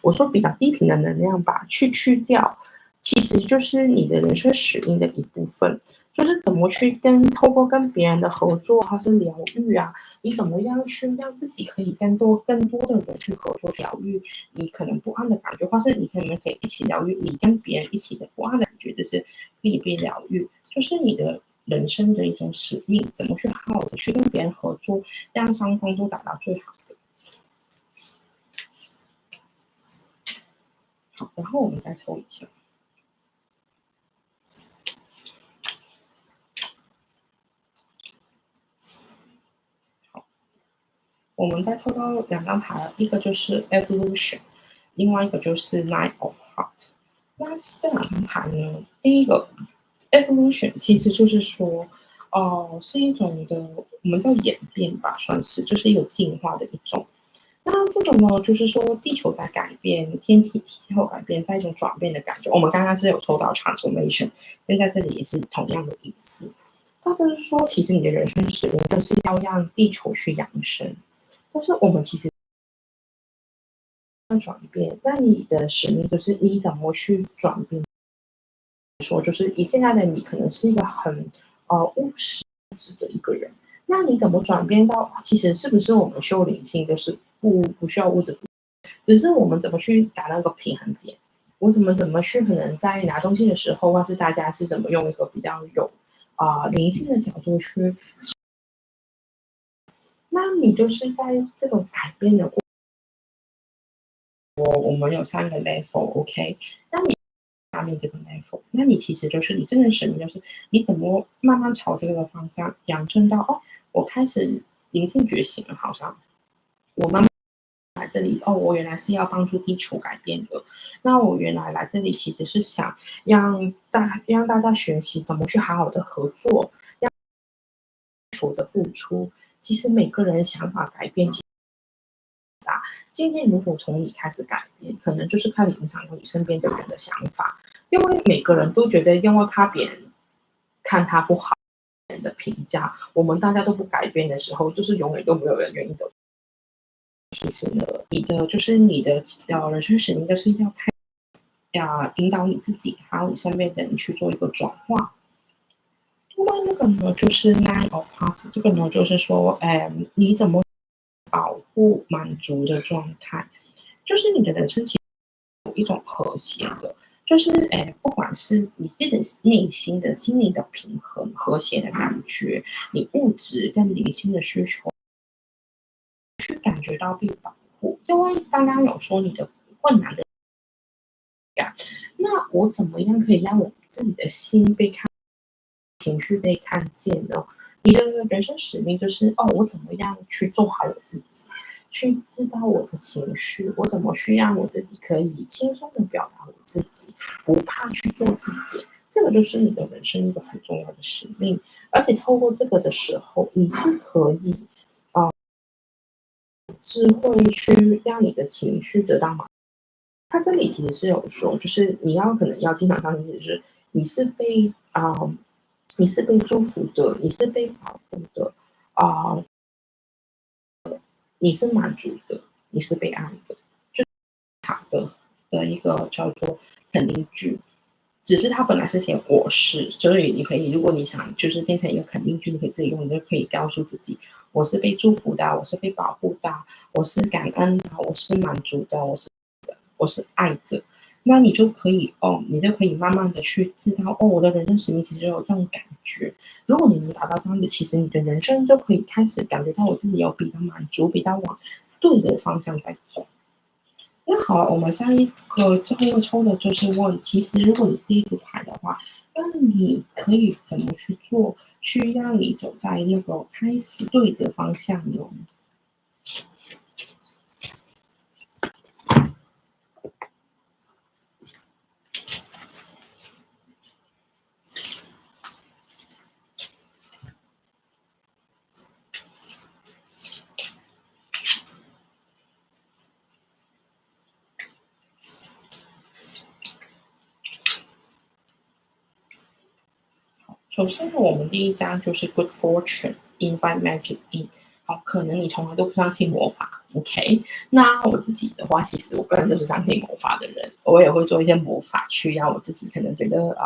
我说比较低频的能量吧，去掉，其实就是你的人生使命的一部分。就是怎么去透过跟别人的合作，或是疗愈啊，你怎么样去让自己可以更多的人去合作疗愈你可能不安的感觉，或是你们可以一起疗愈你跟别人一起的不安的感觉，就是可以被疗愈，就是你的人生的一种使命，怎么去好好的去跟别人合作，让双方都达到最好的。好，然后我们再抽一下。我们再抽到两张牌，一个就是 Evolution，另外一个就是 Nine of Hearts。那这两张牌呢，第一个 Evolution 其实就是说，是一种的我们叫演变吧，算是就是一个进化的一种。那这个呢，就是说地球在改变，气候改变，在一种转变的感觉。我们刚刚是有抽到 transformation，现在这里也是同样的意思。它就是说，其实你的人生使命就是要让地球去扬升，但是我们其实要转变，那你的使命就是你怎么去转变？说就是以现在的你，可能是一个很务实的一个人，那你怎么转变到其实是不是我们修灵性就是不需要物质，只是我们怎么去达到一个平衡点？我怎么去可能在拿东西的时候，或是大家是怎么用一个比较有灵性的角度去，那你就是在这种改变的过程，我们有三个 level，OK，、那你下面这个 level，那你其实就是你真的使命就是你怎么慢慢朝这个方向养生到我开始灵性觉醒了，好像我慢慢来这里我原来是要帮助地球改变的。那我原来来这里其实是想让大家学习怎么去好好的合作，让地球的付出。其实每个人想法改变，今天如果从你开始改变，可能就是开始影响到你身边的人的想法，因为每个人都觉得，因为怕别人看他不好人的评价，我们大家都不改变的时候，就是永远都没有人愿意走。其实呢，你的人生使命就是要引导你自己，还有你身边的人去做一个转化。另外那个呢，就是 Nine of Hearts，这个呢就是说，你怎么保护满足的状态，就是你的人生其实有一种和谐的，就是不管是你自己内心的心灵的平衡、和谐的感觉，你物质跟灵性的需求，去感觉到被保护。因为刚刚有说你的困难的感，那我怎么样可以让我自己的心被看，情绪被看见呢？你的人生使命就是我怎么样去做好我自己，去知道我的情绪，我怎么去让我自己可以轻松的表达我自己，不怕去做自己。这个就是你的人生一个很重要的使命，而且透过这个的时候，你是可以智慧去让你的情绪得到满足。他这里其实是有说，就是你可能要经常相信自己，是你是被你是被祝福的，你是被保护的啊、你是满足的，你是被爱的，就是他的一个叫做肯定句。只是它本来是写我是，所以你可以，如果你想就是变成一个肯定句，你可以自己用，你就可以告诉自己，我是被祝福的，我是被保护的，我是感恩的，我是满足的，我是爱着。那你就可以你就可以慢慢的去知道我的人生使命其实有这种感觉。如果你能达到这样子，其实你的人生就可以开始感觉到我自己有比较满足，比较往对的方向在走。那好，我们下一个最后一个抽的就是问，其实如果你是第一组牌的话，那你可以怎么去做，去让你走在那个开始对的方向呢？首先呢，我们第一张就是 Good Fortune Invite Magic In。好，可能你从来都不相信魔法，OK？那我自己的话，其实我个人就是相信魔法的人，我也会做一些魔法去让我自己可能觉得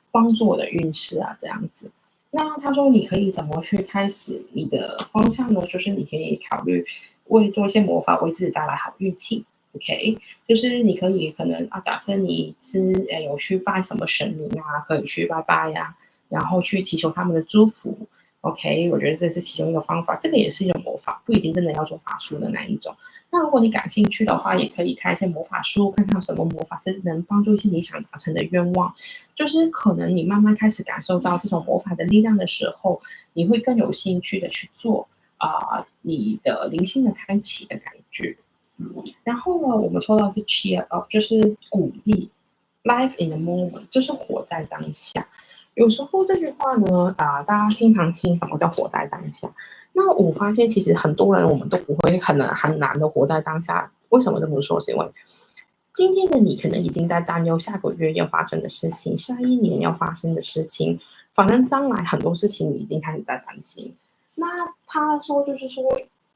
帮助我的运势这样子。那他说你可以怎么去开始你的方向呢？就是你可以考虑为做一些魔法，为自己带来好运气。OK，就是你可能假设你是有去拜什么神明可以去拜拜然后去祈求他们的祝福。OK，我觉得这是其中一个方法，这个也是一种魔法，不一定真的要做法术的那一种。那如果你感兴趣的话，也可以看一些魔法书，看看什么魔法是能帮助一些你想达成的愿望。就是可能你慢慢开始感受到这种魔法的力量的时候，你会更有兴趣的去做。你的灵性的开启的感觉。然后呢，我们说到是 cheer up，就是鼓励 life in the moment，就是活在当下。有时候这句话呢，大家经常听什么叫活在当下？那我发现其实很多人我们都不会很难的活在当下。为什么这么说？是因为今天的你可能已经在担忧下个月要发生的事情，下一年要发生的事情，反正将来很多事情你已经开始在担心。那他说就是说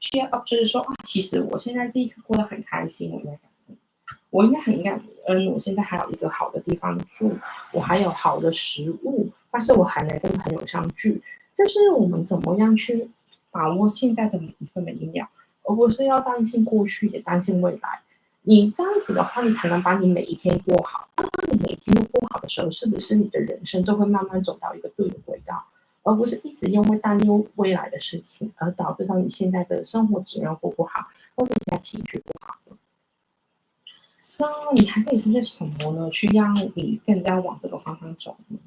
cheer up，就是说其实我现在这一刻过得很开心，我应该很感恩，我现在还有一个好的地方住，我还有好的食物，但是我还能跟朋友相聚。这是我们怎么样去把握现在的每一分每一秒，而不是要担心过去，也担心未来。你这样子的话，你才能把你每一天过好。当你每一天都过好的时候，是不是你的人生就会慢慢走到一个对的轨道，而不是一直因为担忧未来的事情，而导致到你现在的生活质量过不好，或是现在情绪不好。那你还可以做些什么呢？去让你更加往这个方向走呢？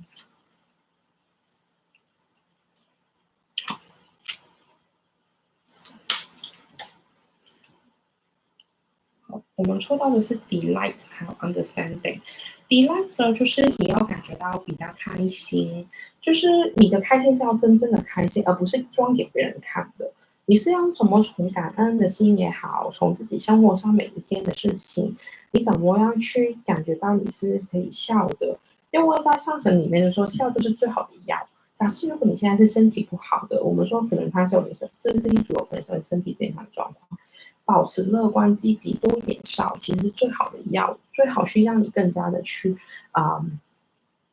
我们说到的是 delight 还有 understanding。delight 呢，就是你要感觉到比较开心，就是你的开心是要真正的开心，而不是装给别人看的。你是要怎么从感恩的心也好，从自己生活上每一天的事情，你怎么样去感觉到你是可以笑的？因为在上层里面的说，笑就是最好的药。假设如果你现在是身体不好的，我们说可能他是有你身，这一组有可能是有你身体健康的状况。保持乐观积极，多一点笑，其实是最好的药，最好去让你更加的去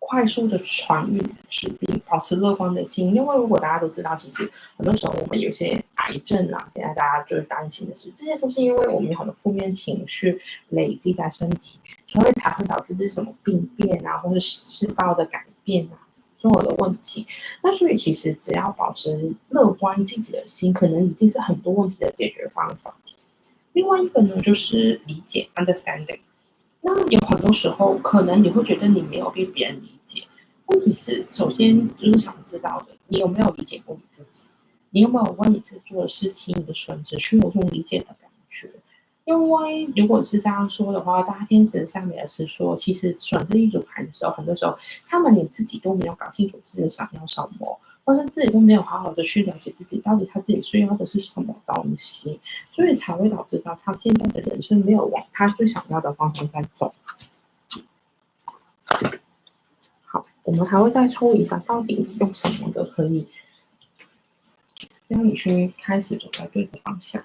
快速的传愈治病，保持乐观的心。因为如果大家都知道，其实很多时候我们有些癌症啊，现在大家最担心的是，这些都是因为我们有很多负面情绪累积在身体，所以才会导致这什么病变啊，或者细胞的改变啊。所有的问题，那所以其实只要保持乐观积极的心，可能已经是很多问题的解决方法。另外一个呢，就是理解 understanding。那有很多时候，可能你会觉得你没有被别人理解。问题是，首先就是想知道的，你有没有理解过你自己？你有没有为你自己做的事情、你的选择去有这种理解的感觉？因为如果是这样说的话，大家天使上面是说，其实选这一组牌的时候，很多时候他们连自己都没有搞清楚自己想要什么，或是自己都没有好好的去了解自己到底他自己需要的是什么东西，所以才会导致到他现在的人生没有往他最想要的方向在走。好，我们还会再抽一下，到底用什么的可以让你去开始走在对的方向。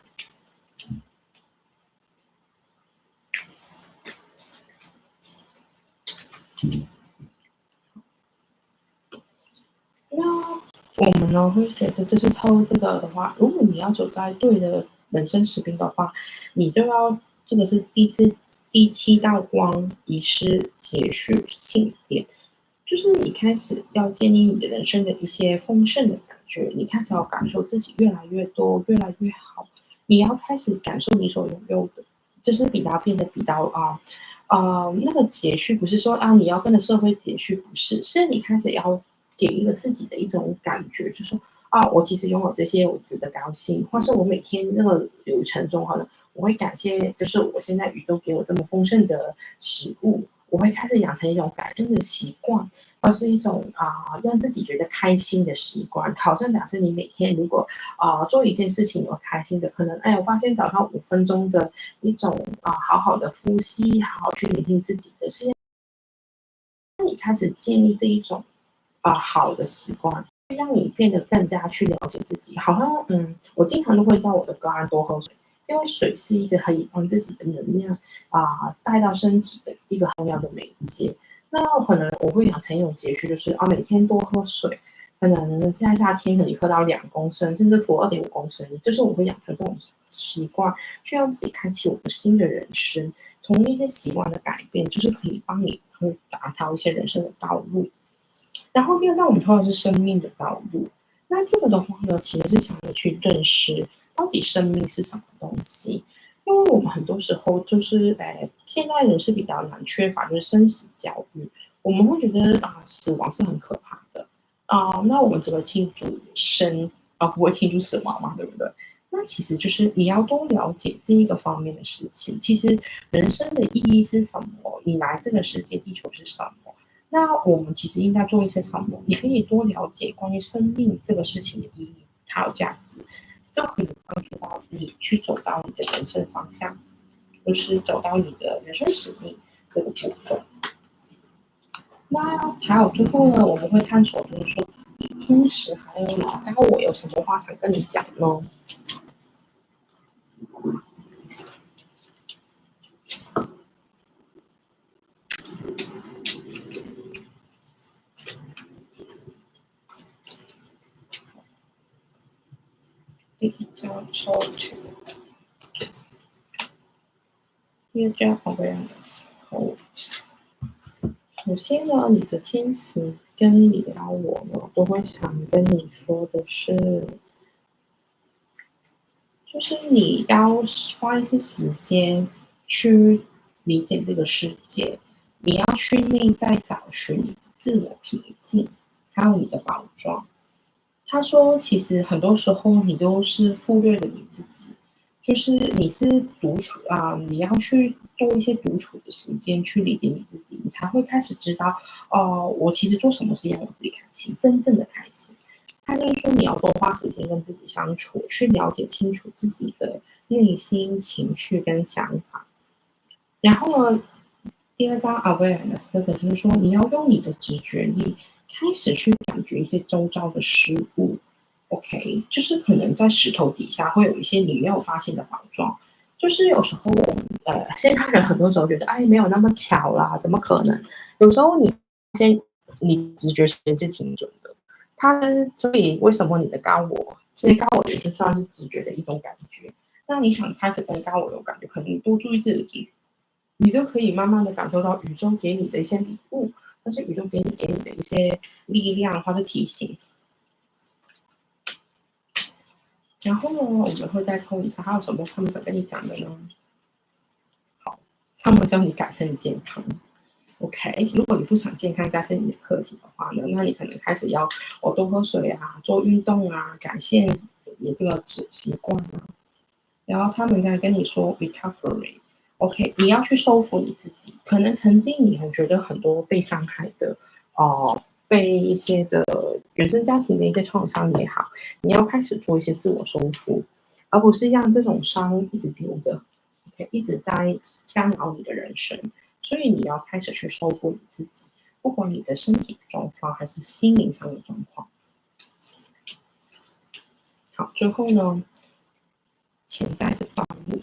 那我们呢会觉得，就是抽这个的话，如果你要走在对的人生使命的话，你就要这个是第七道光仪式结束庆典，就是你开始要建立你的人生的一些丰盛的感觉，你开始要感受自己越来越多，越来越好，你要开始感受你所拥有的，就是比较变得比较那个节序不是说你要跟着社会节序，不是，是你开始要给一个自己的一种感觉，就是说我其实拥有这些，我值得高兴，或是我每天那个流程中，可能我会感谢，就是我现在宇宙给我这么丰盛的食物，我会开始养成一种感恩的习惯，而是一种让自己觉得开心的习惯。考证假设你每天如果做一件事情有开心的，可能我发现早上5分钟的一种好好的呼吸，好好去聆听自己的事，那你开始建立这一种好的习惯，让你变得更加去了解自己。好像我经常都会叫我的个案多喝水，因为水是一个可以帮自己的能量带到身体的一个重要的媒介。那可能我会养成一种节序，就是每天多喝水。可能现在夏天可以喝到2公升，甚至负2.5公升，就是我会养成这种习惯，去让自己开启我们新的人生。从一些习惯的改变，就是可以帮你会达到一些人生的道路。然后第二道我们通常是生命的道路。那这个的话呢，其实是想要去认识到底生命是什么东西。因为我们很多时候就是，现在人是比较难缺乏就是生死教育，我们会觉得死亡是很可怕的那我们怎么庆祝生？不会庆祝死亡嘛，对不对？那其实就是你要多了解这一个方面的事情。其实人生的意义是什么？你来这个世界，地球是什么？那我们其实应该做一些什么？你可以多了解关于生命这个事情的意义，还有价值，就可以帮助到你去走到你的人生方向，就是走到你的人生使命这个部分。那还有最后呢，我们会探索，就是说，天使还有你的高我有什么话想跟你讲呢？第一章收取，第二章 awareness。后，首先呢，你的天使跟你的高我呢，都会想跟你说的是，就是你要花一些时间去理解这个世界，你要去内在找寻自我平静，还有你的宝藏。他说，其实很多时候你都是忽略了你自己，就是你是独处你要去多一些独处的时间去理解你自己，你才会开始知道，我其实做什么是让我自己开心，真正的开心。他就是说，你要多花时间跟自己相处，去了解清楚自己的内心情绪跟想法。然后呢，第二章 awareness 这个就是说，你要用你的直觉力开始去感觉一些周遭的事物。OK，就是可能在石头底下会有一些你没有发现的宝藏。就是有时候我们现在人很多时候觉得，哎，没有那么巧啦，怎么可能？有时候你直觉其实是挺准的。所以为什么你的高我，这些高我也是算是直觉的一种感觉。那你想开始跟高我有感觉，可能你多注意自己的直觉，你就可以慢慢的感受到宇宙给你的一些礼物，但是宇宙给你的一些力量或者提醒。然后呢，我们会再抽一下，还有什么他们想跟你讲的呢？他们教你改善健康。OK，如果你不想健康加深你的课题的话呢，那你可能开始要多喝水啊，做运动啊，改善你这个习惯啊。然后他们在跟你说 recovery，OK，你要去收服你自己。可能曾经你很觉得很多被伤害的，被一些的原生家庭的一些创伤也好，你要开始做一些自我收复，而不是让这种伤一直留着，OK，一直在干扰你的人生。所以你要开始去收复你自己，不管你的身体状况还是心灵上的状况。好，最后呢，潜在的道路。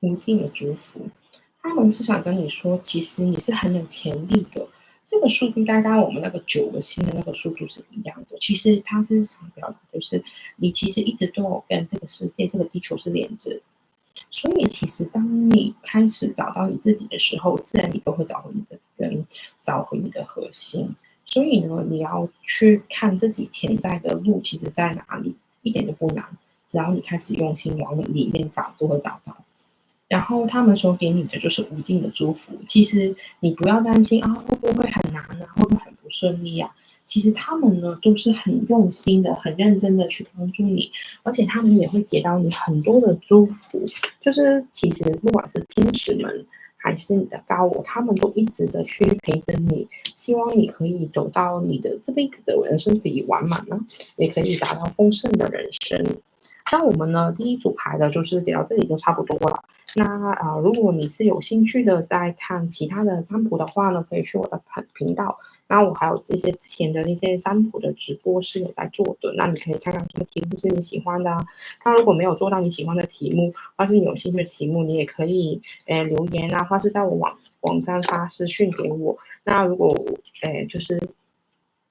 无尽的祝福。他们是想跟你说，其实你是很有潜力的。这个数据刚刚我们那个9个星的那个数据是一样的。其实它是想表达，就是你其实一直都有跟这个世界、这个地球是连着。所以其实当你开始找到你自己的时候，自然你就会找回你的根，找回你的核心。所以呢，你要去看自己潜在的路其实在哪里，一点都不难。只要你开始用心往里面找，都会找到。然后他们说给你的就是无尽的祝福。其实你不要担心啊，会不会很难啊，会不会很不顺利啊？其实他们呢都是很用心的、很认真的去帮助你，而且他们也会给到你很多的祝福。就是其实不管是天使们还是你的高我，他们都一直的去陪着你，希望你可以走到你的这辈子的人生可以完满呢，也可以达到丰盛的人生。那我们呢，第一组牌的就是讲到这里就差不多了。那如果你是有兴趣的在看其他的占卜的话呢，可以去我的频道。那我还有这些之前的那些占卜的直播是有在做的，那你可以看看什么题目是你喜欢的啊。那如果没有做到你喜欢的题目，或是你有兴趣的题目，你也可以留言啊，或是在我网站发私讯给我。那如果就是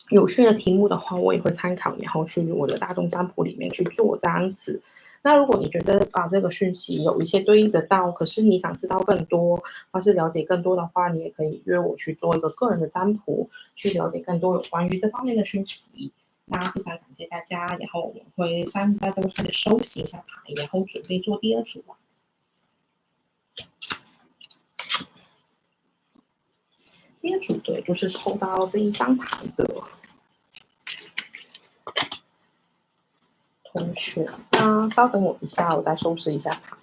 有趣的题目的话，我也会参考，然后去我的大众占卜里面去做这样子。那如果你觉得这个讯息有一些对应得到，可是你想知道更多，或是了解更多的话，你也可以约我去做一个个人的占卜，去了解更多有关于这方面的讯息。那非常感谢大家，然后我们会现在都开始收集一下牌，然后准备做第二组。第二组的就是抽到这一张牌的同学，那稍等我一下，我再收拾一下牌。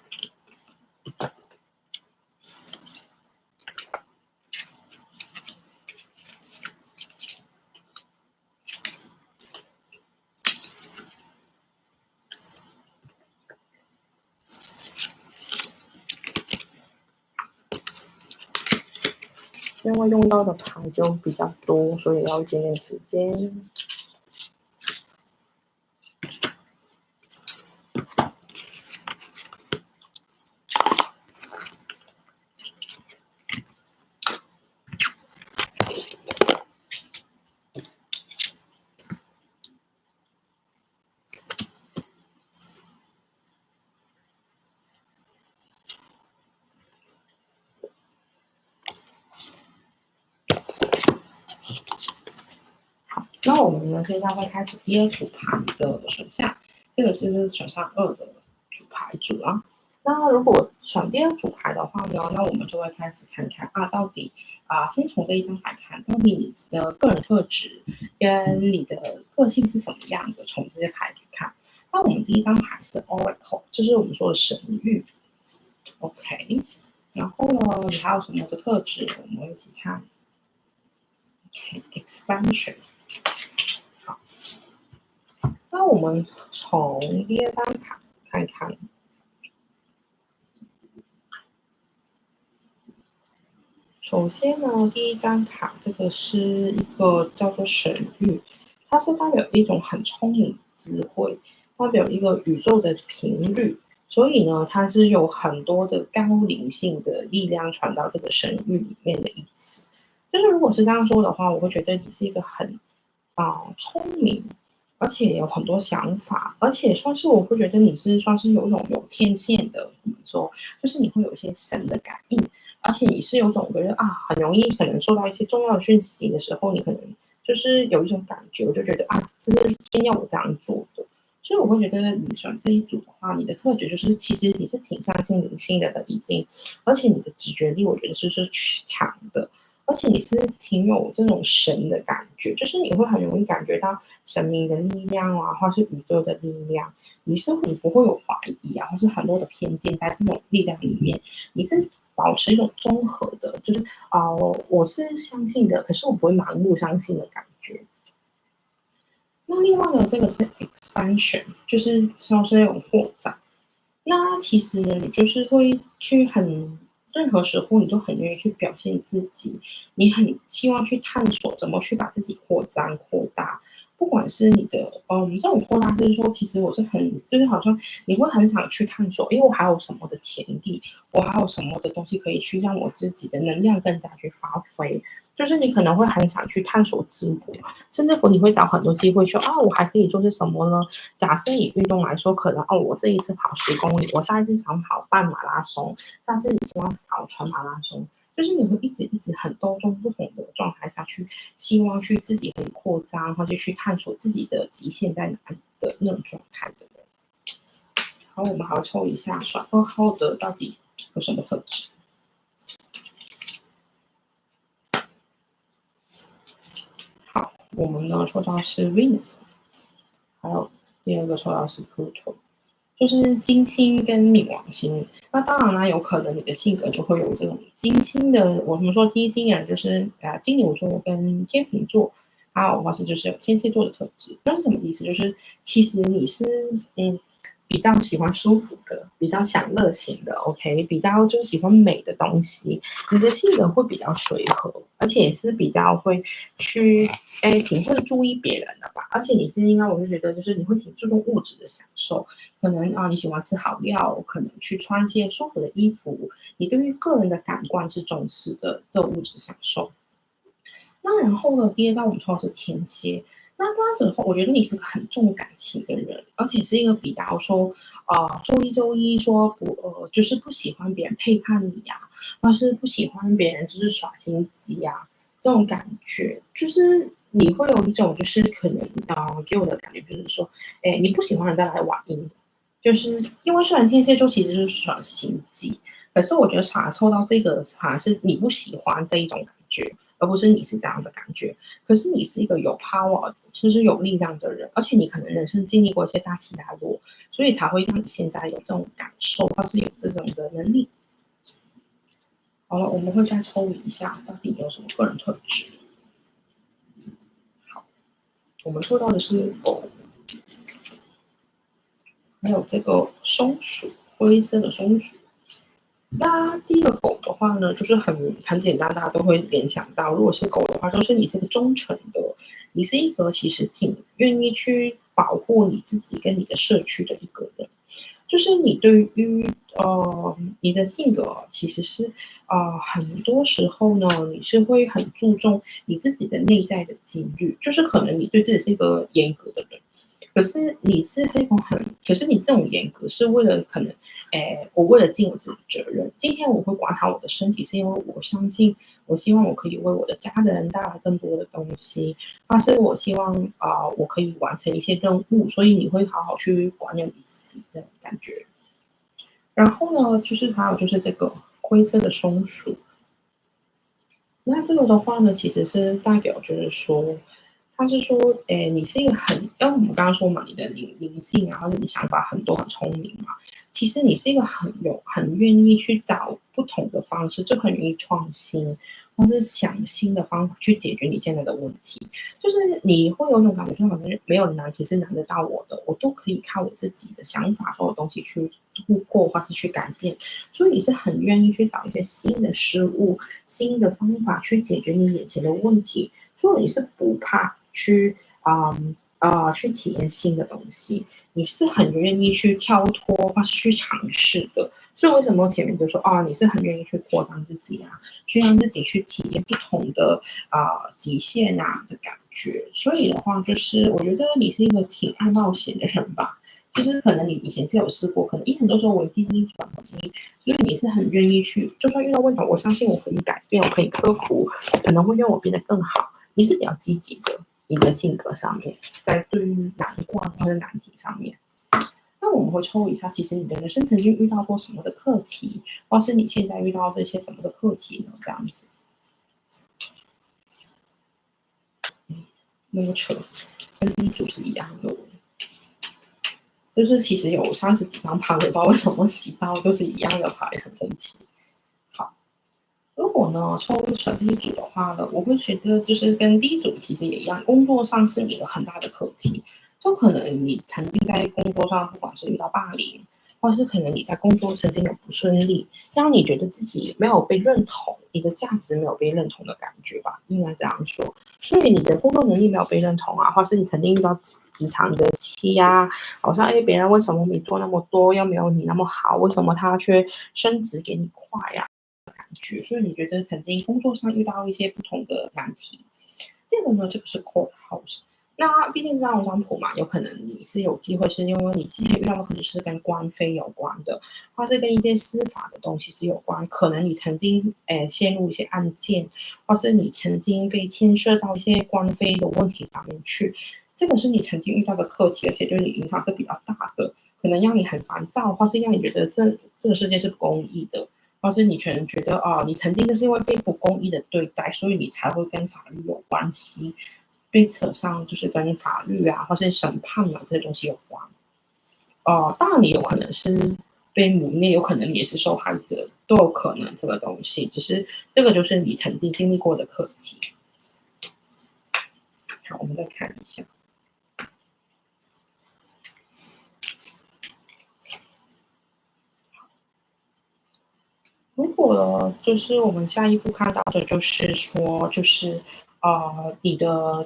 因为用到的牌就比较多，所以要一点点时间。那我们呢，现在会开始第二组牌的选项，这个是选项2的组牌组啊。那如果选第二组牌的话呢，那我们就会开始看看到底先从这一张牌看，到底你的个人特质跟你的个性是什么样的，从这些牌去看。那我们第一张牌是 Oracle， 就是我们说的神谕 ，OK。然后呢，你还有什么的特质？我们一起看。OK，expansion。好，那我们从第二张卡看看。首先呢，第一张卡这个是一个叫做神谕，它是代表一种很聪明智慧，代表一个宇宙的频率，所以呢，它是有很多的高灵性的力量传到这个神谕里面的意思。就是如果是这样说的话，我会觉得你是一个很聪明，而且有很多想法，而且算是我会觉得你是算是有一种有天线的，我们说就是你会有一些神的感应，而且你是有种觉得很容易可能收到一些重要的讯息的时候，你可能就是有一种感觉，我就觉得这是天要我这样做的。所以我会觉得你选这一组的话，你的特质就是其实你是挺相信灵性的已经，而且你的直觉力我觉得是强的。而且你是挺有这种神的感觉，就是你会很容易感觉到神明的力量或是宇宙的力量，你不会有怀疑或是很多的偏见在这种力量里面，你是保持一种综合的，就是我是相信的，可是我不会盲目相信的感觉。那另外呢，这个是 expansion， 就是说是那种扩展。那其实呢，你就是会去任何时候你都很愿意去表现你自己，你很希望去探索怎么去把自己扩张扩大。不管是你的这种扩大，就是说，其实我是就是好像你会很想去探索，因为我还有什么的潜力，我还有什么的东西可以去让我自己的能量更加去发挥。就是你可能会很想去探索自我，甚至乎你会找很多机会说我还可以做些什么呢？假设以运动来说，可能我这一次跑10公里，我下一次想跑半马拉松，下次你希望跑全马拉松，就是你会一直很多种不同的状态下去，希望去自己可以扩张，或者去探索自己的极限在哪里的那种状态的人。好，我们还要抽一下选2号的到底有什么特质。好，我们呢抽到是 Venus， 还有第二个抽到是 Pluto。就是金星跟冥王星，那当然啦，有可能你的性格就会有这种金星的，我们说金星人就是金牛座跟天秤座，还有或是就是有天蝎座的特质。那是什么意思？就是其实你是比较喜欢舒服的，比较享乐型的 ，OK， 比较就是喜欢美的东西，你的性格会比较随和，而且也是比较会去挺会注意别人的吧。而且你是应该，我就觉得就是你会挺注重物质的享受，可能你喜欢吃好料，可能去穿一些舒服的衣服，你对于个人的感官是重视的物质享受。那然后呢，第二道我们抽的是天蝎。那这样子的话，我觉得你是个很重感情的人，而且是一个比较说，周一说就是不喜欢别人背叛你或是不喜欢别人就是耍心机这种感觉，就是你会有一种就是可能给我的感觉就是说，你不喜欢人家来玩阴的，就是因为虽然天蝎座其实就是耍心机，可是我觉得反而抽到这个反而是你不喜欢这一种感觉。而不是你是这样的感觉。可是你是一个有 power，就是有力量的人，而且你可能人生经历过一些大起大落，所以才会让你现在有这种感受，或是有这种的能力。好了，我们会再抽一下，到底有什么个人特质。好，我们抽到的是狗，还有这个松鼠，灰色的松鼠。那第一个狗的话呢，就是很简单，大家都会联想到，如果是狗的话，就是你是个忠诚的，你是一个其实挺愿意去保护你自己跟你的社区的一个人。就是你对于你的性格其实是很多时候呢，你是会很注重你自己的内在的纪律，就是可能你对自己是一个严格的人，可是你是那种可是你这种严格是为了可能，我为了尽我自己的责任，今天我会管好我的身体，是因为我相信，我希望我可以为我的家人带来更多的东西，但是我希望我可以完成一些任务，所以你会好好去管理你自己的感觉。然后呢，就是还有就是这个灰色的松鼠，那这个的话呢，其实是代表就是说，他是说，你是一个很，因为我们刚刚说嘛，你的灵性啊，或者你想法很多，很聪明嘛。其实你是一个很愿意去找不同的方式，就很愿意创新，或是想新的方法去解决你现在的问题。就是你会有种感觉，就好像没有难题是难得到我的，我都可以靠我自己的想法所有东西去突破，或是去改变。所以你是很愿意去找一些新的事物、新的方法去解决你眼前的问题，所以你是不怕去去体验新的东西，你是很愿意去跳脱或是去尝试的。所以为什么前面就说你是很愿意去扩张自己啊，去让自己去体验不同的极限啊的感觉。所以的话，就是我觉得你是一个挺爱冒险的人吧。就是可能你以前是有试过，可能很多时候危机转机，因为你是很愿意去，就算遇到问题，我相信我可以改变，我可以克服，可能会让我变得更好。你是比较积极的，你的性格上面，在对于难关或者难题上面。那我们会抽一下，其实你的人生曾经遇到过什么的课题，或是你现在遇到这些什么的课题呢？这样子，那个扯跟第一组是一样的。就是其实有30几张牌，我不知道为什么洗到就是一样的牌，很神奇。好，如果呢抽选这一组的话呢，我会觉得就是跟第一组其实也一样，工作上是你的很大的课题，就可能你曾经在工作上，不管是遇到霸凌，或是可能你在工作曾经有不顺利，让你觉得自己没有被认同，你的价值没有被认同的感觉吧，应该这样说。所以你的工作能力没有被认同啊，或是你曾经遇到职场的欺压，好像别人为什么你做那么多，又没有你那么好，为什么他却升职给你快呀、感觉，所以你觉得曾经工作上遇到一些不同的难题。第二个呢，这个是 court house。那毕竟是让光谱嘛，有可能你是有机会，是因为你之前遇到的可能是跟官非有关的，或是跟一些司法的东西是有关。可能你曾经陷入一些案件，或是你曾经被牵涉到一些官非的问题上面去，这个是你曾经遇到的课题，而且对你影响是比较大的，可能让你很烦躁，或是让你觉得这个世界是不公义的。或是你可能觉得你曾经就是因为被不公义的对待，所以你才会跟法律有关系，被扯上就是跟法律啊，或是审判啊这些东西有关。当然你有可能是被污蔑，有可能也是受害者，都有可能这个东西，只是这个就是你曾经经历过的课题。好，我们再看一下。如果就是我们下一步看到的，就是说，就是你的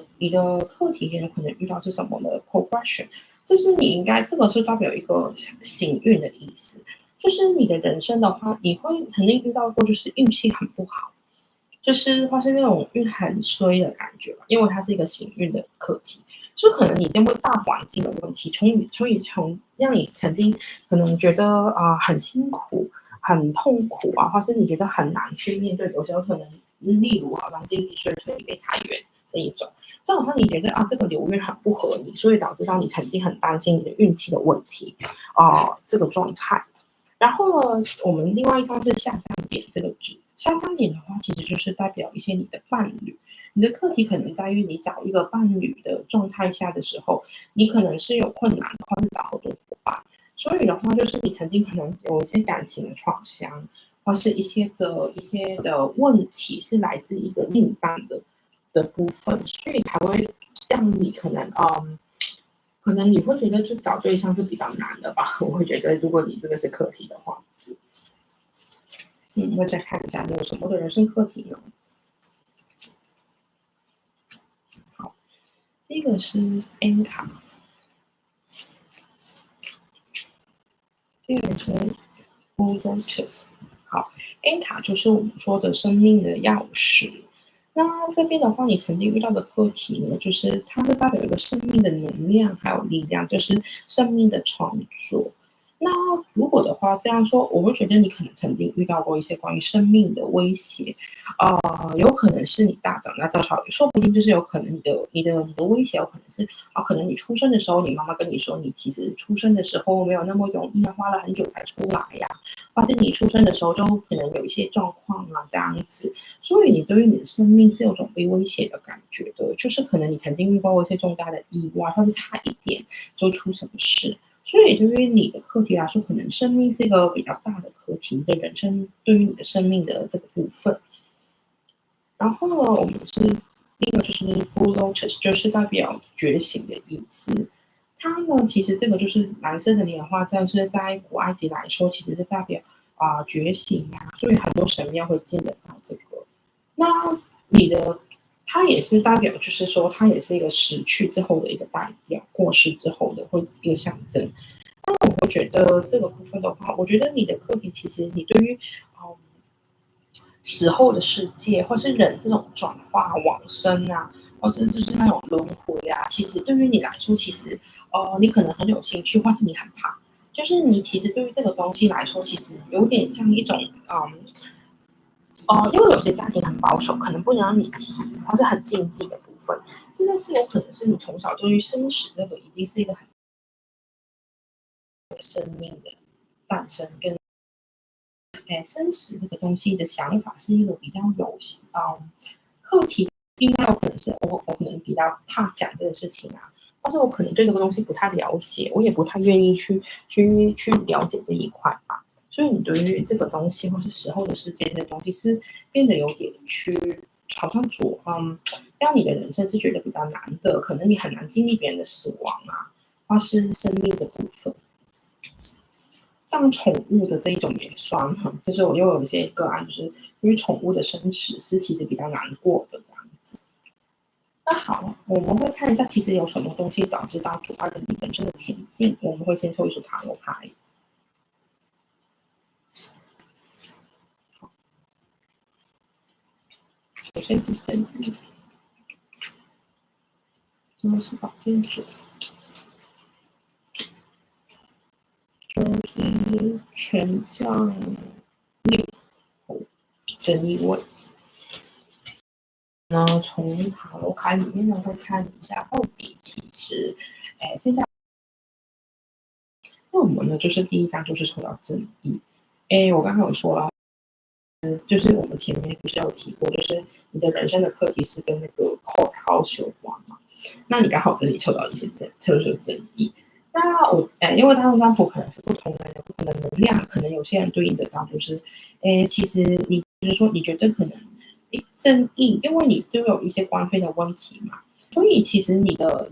课题也有可能遇到是什么的 progression，就是你应该这个是代表一个幸运的意思，就是你的人生的话，你会肯定遇到过就是运气很不好，就是或是那种运很衰的感觉吧，因为它是一个幸运的课题，就可能你因为大环境的问题，从让你曾经可能觉得很辛苦、很痛苦啊，或是你觉得很难去面对，有时候可能例如好像经济衰退、被裁员这一种，这好像你觉得这个流运很不合理，所以导致到你曾经很担心你的运气的问题这个状态。然后呢，我们另外一张是下降点这个值，下降点的话，其实就是代表一些你的伴侣。你的课题可能在于你找一个伴侣的状态下的时候，你可能是有困难的，或是找合作伙伴。所以的话，就是你曾经可能有一些感情的创伤，或是一些的问题是来自一个另一半的部分，所以才会让你可能你会觉得就找对象是比较难的吧？我会觉得，如果你这个是课题的话，我再看一下你有什么的人生课题呢？好，第一个是 N 卡，第二个是 Lotus。好，N 卡就是我们说的生命的钥匙。那这边的话，你曾经遇到的课题呢，就是它是代表一个生命的能量还有力量，就是生命的创作。那如果的话这样说，我会觉得你可能曾经遇到过一些关于生命的威胁，有可能是你大长大在草原，说不定就是有可能你的威胁有可能是可能你出生的时候，你妈妈跟你说你其实出生的时候没有那么容易啊，花了很久才出来呀，或是你出生的时候就可能有一些状况啊这样子，所以你对于你的生命是有种被威胁的感觉的，就是可能你曾经遇到过一些重大的意外，或是差一点就出什么事。所以对于你的课题来说，可能生命是一个比较大的课题，你的人生对于你的生命的这个部分。然后呢，我们是第一个就是 Blue Lotus，就是代表觉醒的意思。它呢，其实这个就是蓝色的莲花，就是在古埃及来说，其实是代表觉醒啊，所以很多神庙会见得到这个。那你的它也是代表，就是说它也是一个死去之后的一个代表，过世之后的会一个象征。我觉得这个部分的话，我觉得你的课题其实你对于嗯死后的世界，或是人这种转化往生啊，或是就是那种轮回啊，其实对于你来说，其实你可能很有兴趣，或是你很怕。就是你其实对于这个东西来说，其实有点像一种因为有些家庭很保守，可能不能让你提，或是很禁忌的部分，这件事有可能是你从小对于生死这个已经是一个很生命的诞生跟生死这个东西的想法是一个比较有课题，应该有可能是我可能比较怕讲这个事情啊，或者我可能对这个东西不太了解，我也不太愿意去了解这一块吧。所以你对于这个东西或是死后的世界这些东西是变得有点好像让你的人生是觉得比较难的，可能你很难经历别人的死亡啊，或是生命的部分。当宠物的这一种也算哈，就是我又有一些个案，就是因为宠物的生死是其实比较难过的这样子。那好，我们会看一下，其实有什么东西导致到阻碍了你本身的前进。我们会先抽一组塔罗牌，首先是正义，那么是宝剑九，就是权杖六的逆位。那从塔罗牌里面呢，会看一下到底其实，现在那我们呢，就是第一张就是抽到正义。我刚刚有说了，就是我们前面不是有提过，就是你的人生的课题是跟那个 courthouse 有关嘛？那你刚好这里抽到一些抽出正义。那因为他们占卜可能是不同的人有不同的能量，可能有些人对应得到就是，其实你就是说你觉得可能，正义，因为你就有一些官非的问题嘛，所以其实你的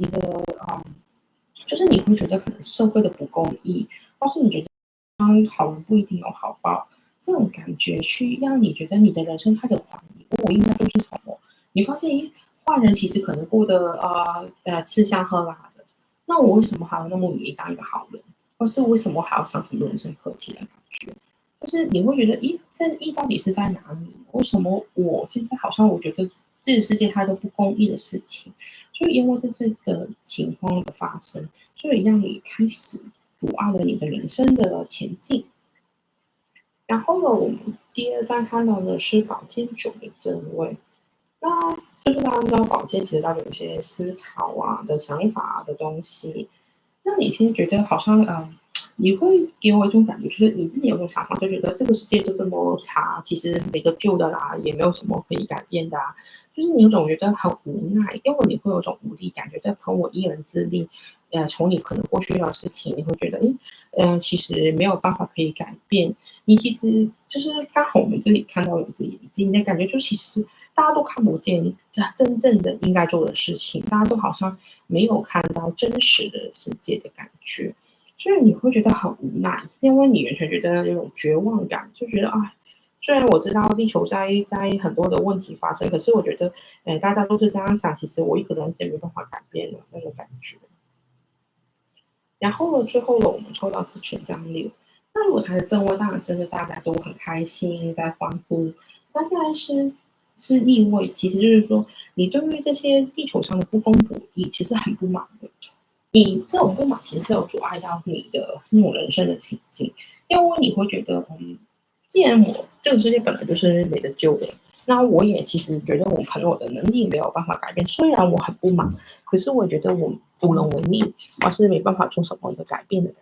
就是你会觉得可能社会的不公义，或是你觉得好人不一定有好报，这种感觉去让你觉得你的人生开始怀疑，我应该就是什么？你发现，坏人其实可能过得吃香喝辣的，那我为什么还要那么努力当一个好人？或是为什么还要上什么人生课题的感觉？就是你会觉得，正义到底是在哪里？为什么我现在好像我觉得这个世界它都不公义的事情？所以因为这是个情况的发生，所以让你开始阻碍了你的人生的前进。然后呢，我们第二站看到的是宝剑九的正位，那就是大家知道宝剑其实它有一些思考啊的想法的东西。那你现在觉得好像你会给我一种感觉，就是你自己有种想法，就觉得这个世界就这么差，其实没得救的啦，也没有什么可以改变的啊。就是你有种觉得很无奈，因为你会有种无力感，觉得凭我一人之力，从你可能过去的事情，你会觉得，其实没有办法可以改变。你其实就是刚好我们这里看到有自己的感觉，就其实大家都看不见真正的应该做的事情，大家都好像没有看到真实的世界的感觉。所以你会觉得很无奈，因为你完全觉得有种绝望感，就觉得啊，虽然我知道地球在很多的问题发生，可是我觉得，大家都是这样想，其实我一个人也没办法改变的那种感觉。然后呢，最后呢，我们抽到是权杖六，那如果它的正位，当然真的大家都很开心，在欢呼。那现在是逆位，其实就是说，你对于这些地球上的不公不义，其实很不满的。你这种不满其实是有阻碍到你的那种人生的情境，因为你会觉得，既然我这个世界本来就是没得救的，那我也其实觉得我朋友的能力没有办法改变，虽然我很不满，可是我觉得我无能为力，我是没办法做什么的改变的。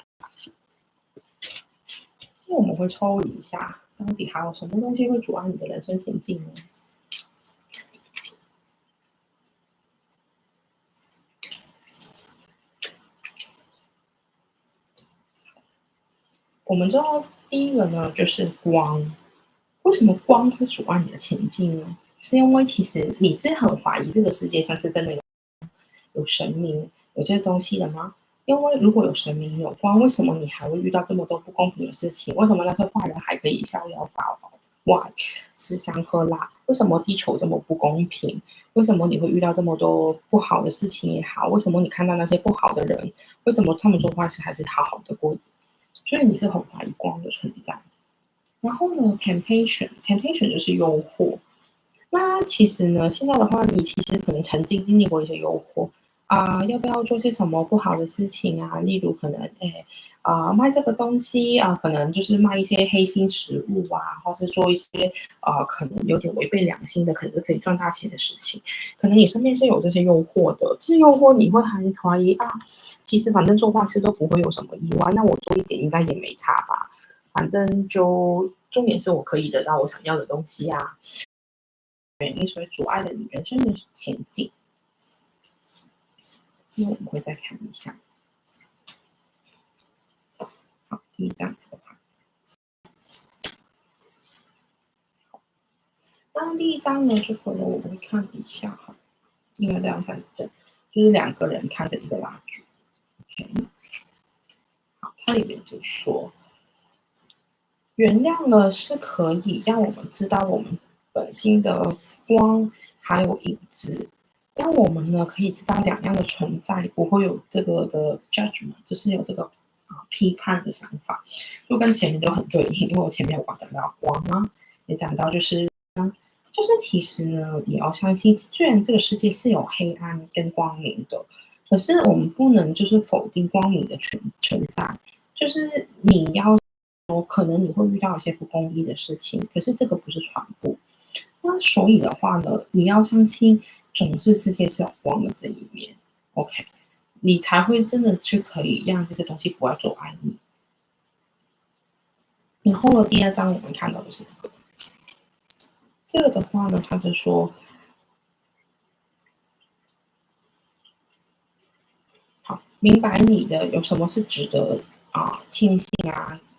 那我们会抽一下，到底还有什么东西会阻碍你的人生前进呢？我们知道第一个呢，就是光。为什么光会阻碍你的前进呢？是因为其实你是很怀疑这个世界上是真的有神明有这些东西的吗？因为如果有神明有光，为什么你还会遇到这么多不公平的事情？为什么那些坏人还可以逍遥法外、吃香喝辣？为什么地球这么不公平？为什么你会遇到这么多不好的事情也好？为什么你看到那些不好的人，为什么他们做坏事还是好好的过？所以你是很怀疑光的存在。然后呢，temptation 就是诱惑。那其实呢，现在的话，你其实可能曾经经历过一些诱惑要不要做些什么不好的事情啊？例如可能卖这个东西可能就是卖一些黑心食物或是做一些可能有点违背良心的，可是可以赚大钱的事情。可能你身边是有这些诱惑的，这诱惑你会还怀疑其实反正做坏事都不会有什么意外，那我做一点应该也没差吧？反正就重点是我可以得到我想要的东西原因，所以阻碍了你人生的前进。那我们会再看一下，好，第一张的话，那第一张呢，就可能我们会看一下哈，因为这样反正就是两个人看着一个蜡烛，OK，好，它里面就说，原谅呢是可以让我们知道我们本性的光还有影子，让我们呢可以知道两样的存在，不会有这个的 judgment，就是有这个批判的想法，就跟前面就很对应，因为我前面有讲到光也讲到就是其实呢，你要相信，虽然这个世界是有黑暗跟光明的，可是我们不能就是否定光明的存在，就是你要可能你会遇到一些不公义的事情，可是这个不是全部。那所以的话呢，你要相信，总是世界是有光的这一面，OK，你才会真的去可以让这些东西不要阻碍你。然后呢，第二章我们看到的是这个的话呢，他就说，好，明白你的有什么是值得庆幸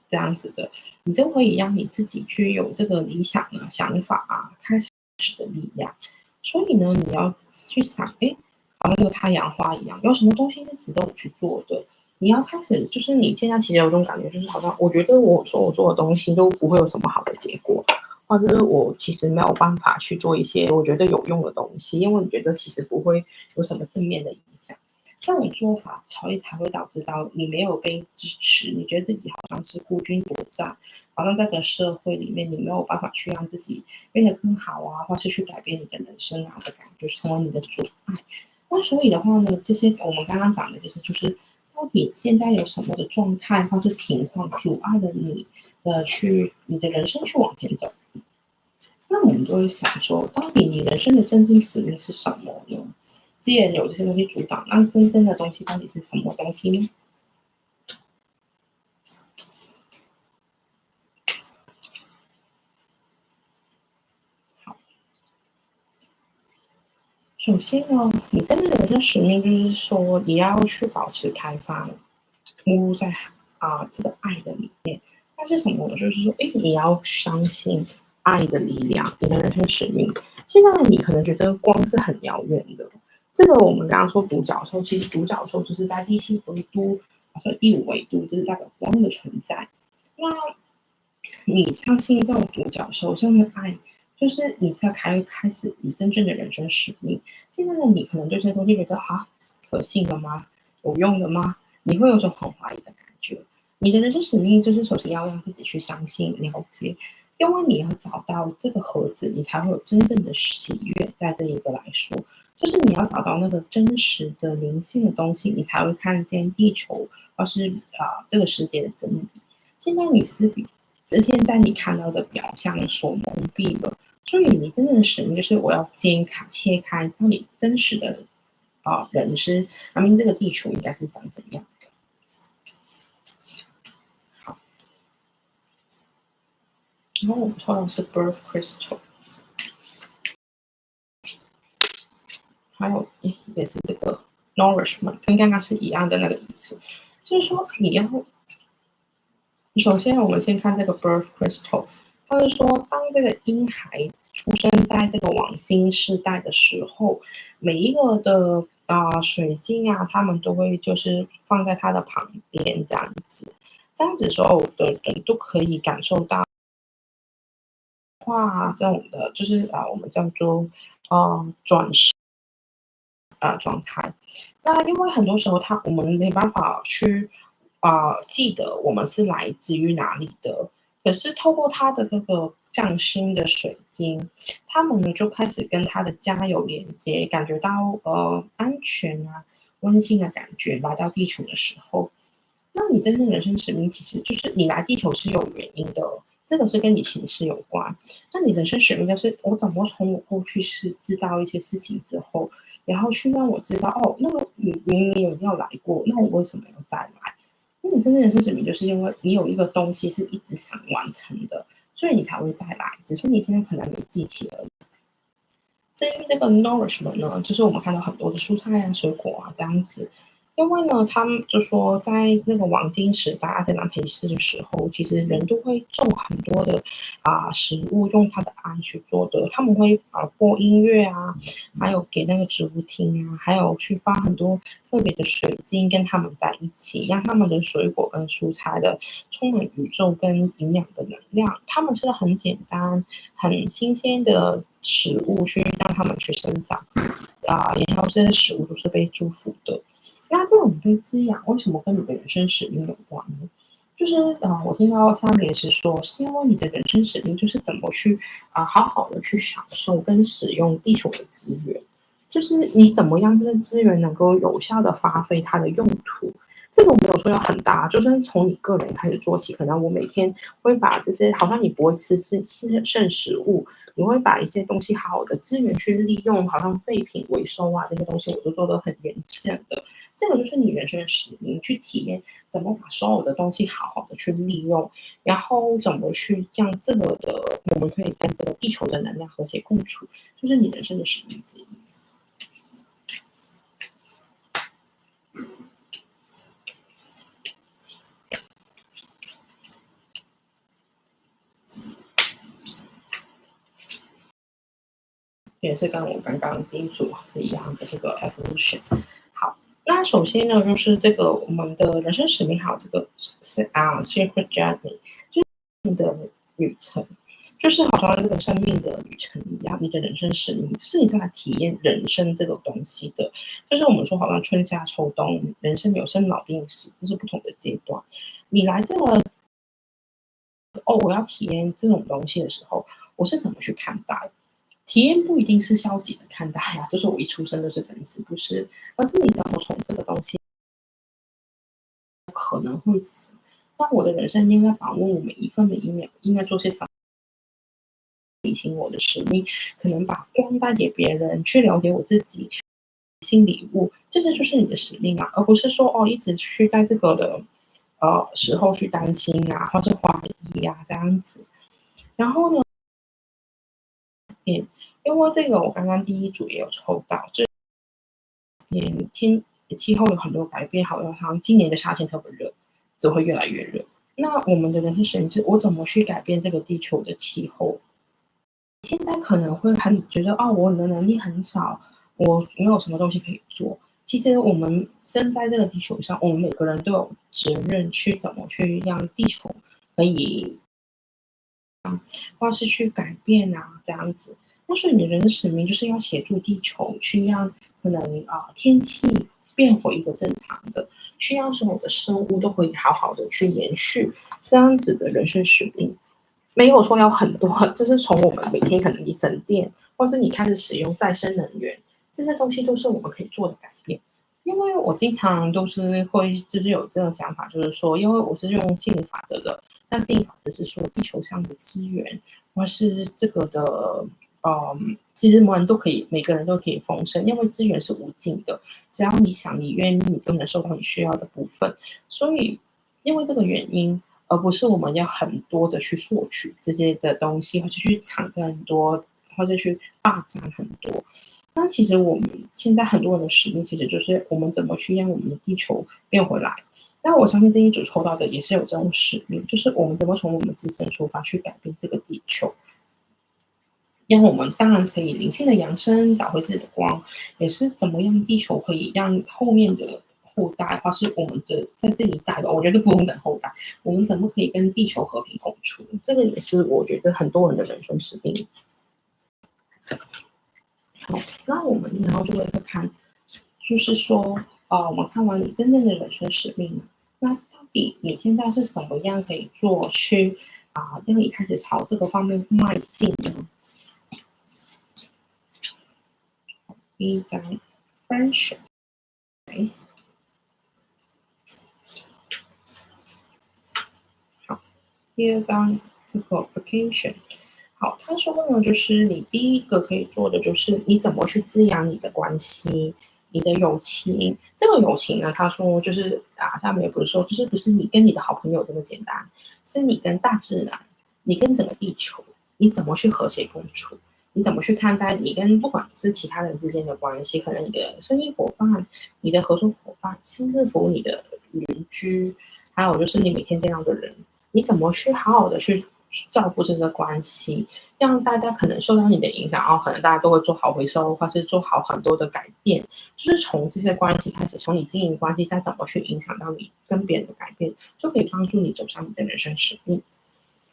这样子的，你就可以让你自己去有这个理想想法开始的力量。所以呢，你要去想，好像那个太阳花一样，有什么东西是值得我去做的？你要开始，就是你现在其实有种感觉，就是好像我觉得我做的东西都不会有什么好的结果，或者是我其实没有办法去做一些我觉得有用的东西，因为你觉得其实不会有什么正面的影响。这种做法，所以才会导致到你没有被支持，你觉得自己好像是孤军独战，好像在这个社会里面你没有办法去让自己变得更好或是去改变你的人生的感觉，成为你的阻碍。那所以的话呢，这些我们刚刚讲的就是到底现在有什么的状态或是情况阻碍了你去你的人生去往前走？那我们就会想说，到底你人生的真正使命是什么呢？既然有这些东西阻挡，那真正的东西到底是什么东西呢？首先呢，你真的人生使命就是说，你要去保持开放，步入在这个爱的里面。那是什么呢？就是说，你要相信爱的力量，你的人生使命。现在你可能觉得光是很遥远的，这个我们刚刚说独角兽，其实独角兽就是在第七维度和第五维度，就是代表光的存在。那你相信这种独角兽，这样的爱，就是你才开始你真正的人生使命。现在的你可能对这些东西觉得可信了吗？有用的吗？你会有种很怀疑的感觉。你的人生使命就是首先要让自己去相信、了解，因为你要找到这个盒子，你才会有真正的喜悦。在这一个来说，就是你要找到那个真实的灵性的东西，你才会看见地球或是这个世界的真理。现在你是现在你看到的表象所蒙蔽了，所以你真正的使命就是我要切开到底真实的人是，这个地球应该是长怎样。好，然后我们抽到的是 Birth Crystal， 还有也是这个 Nourishment， 跟刚刚是一样的那个意思，就是说你要首先我们先看这个 Birth Crystal， 它是说当这个婴孩出生在这个黄金世代的时候，每一个的水晶他们都会就是放在它的旁边这样子，这样子所有的人都可以感受到这种的，就是我们叫做转世状态。那因为很多时候我们没办法去记得我们是来自于哪里的，可是透过它的这个匠心的水晶，他们呢就开始跟他的家有连接，感觉到安全温馨的感觉。来到地球的时候，那你真正人生使命其实就是你来地球是有原因的，这个是跟你前世有关。那你人生使命就是我怎么从我过去是知道一些事情之后，然后去让我知道那个你明明有要来过，那我为什么要再来？那你真正人生使命就是因为你有一个东西是一直想完成的，所以你才会再来，只是你现在可能没记起而已。至于这个 nourishment 呢，就是我们看到很多的蔬菜水果这样子。因为呢，他们就说，在那个黄金时代阿特兰培斯的时候，其实人都会种很多的食物，用他的爱去做的。他们会播音乐还有给那个植物听还有去放很多特别的水晶跟他们在一起，让他们的水果跟蔬菜的充满宇宙跟营养的能量。他们是很简单、很新鲜的食物去让他们去生长然后这些食物都是被祝福的。那这种被滋养，为什么跟你的人生使命有关呢？就是我听到下面是说，是因为你的人生使命就是怎么去好好的去享受跟使用地球的资源，就是你怎么样这些资源能够有效的发挥它的用途。这个我没有说要很大，就算从你个人开始做起，可能我每天会把这些，好像你不会吃剩食物，你会把一些东西好好的资源去利用，好像废品回收这些东西，我都做得很严正的。这个就是你人生的使命，去体验怎么把所有的东西好好的去利用，然后怎么去让这个的我们可以跟这个地球的能量和谐共处，就是你人生的使命之一。也是跟我刚刚第一组是一样的这个 evolution。好，那首先呢，就是这个我们的人生使命，还有这个sacred journey，就是你的旅程，就是好像这个生命的旅程一样，你的人生使命是你在体验人生这个东西的。就是我们说，好像春夏秋冬，人生有生老病死，这是不同的阶段。你来这个我要体验这种东西的时候，我是怎么去看待？体验不一定是消极的看待就是我一出生就是等死，不是，而是你怎么从这个东西可能会死，那我的人生应该把握每一分每一秒，应该做些什么，履行我的使命，可能把光带给别人，去了解我自己，新礼物，这些就是你的使命而不是说一直去在这个的时候去担心或者怀疑这样子。然后呢，因为这个我刚刚第一组也有抽到，这天气候有很多改变，好像今年的夏天特别热，只会越来越热。那我们的人生使命是我怎么去改变这个地球的气候？现在可能会很觉得哦，我的能力很少，我没有什么东西可以做。其实我们生在这个地球上，我们每个人都有责任去怎么去让地球可以，或是去改变啊这样子。但是你的人的使命就是要协助地球去让可能天气变回一个正常的，去让所有的生物都可以好好的去延续这样子的人生使命。没有说要很多，就是从我们每天可能你省电，或是你开始使用再生能源，这些东西都是我们可以做的改变。因为我经常都是会就是有这种想法，就是说，因为我是用吸引力法则的，但吸引力法则是说地球上的资源，或是这个的，其实每个人都可以丰盛，因为资源是无尽的，只要你想，你愿意，你都能收到你需要的部分。所以，因为这个原因，而不是我们要很多的去索取这些的东西，或者去抢更多，或者去霸占很多。那其实我们现在很多人的使命，其实就是我们怎么去让我们的地球变回来。那我相信这一组抽到的也是有这种使命，就是我们怎么从我们自身出发去改变这个地球，让我们当然可以灵性的扬升，找回自己的光，也是怎么样地球可以让后面的后代，或是我们的在这一代的，我觉得不用等后代，我们怎么可以跟地球和平共处？这个也是我觉得很多人的人生使命。好，那我们然后就会再看，就是说，我们看完你真正的人生使命，那到底你现在是怎么样可以做去让你开始朝这个方面迈进呢？第一张 friendship，好，第二张这个 vacation。好，他说呢，就是你第一个可以做的就是你怎么去滋养你的关系，你的友情。这个友情呢，他说就是下面也不是说，就是不是你跟你的好朋友这么简单，是你跟大自然，你跟整个地球，你怎么去和谐共处？你怎么去看待你跟不管是其他人之间的关系？可能你的生意伙伴、你的合作伙伴，甚至乎你的邻居，还有就是你每天见到的人，你怎么去好好的去照顾这个关系，让大家可能受到你的影响，然后可能大家都会做好回收，或是做好很多的改变，就是从这些关系开始，从你经营关系，再怎么去影响到你跟别人的改变，就可以帮助你走上你的人生使命。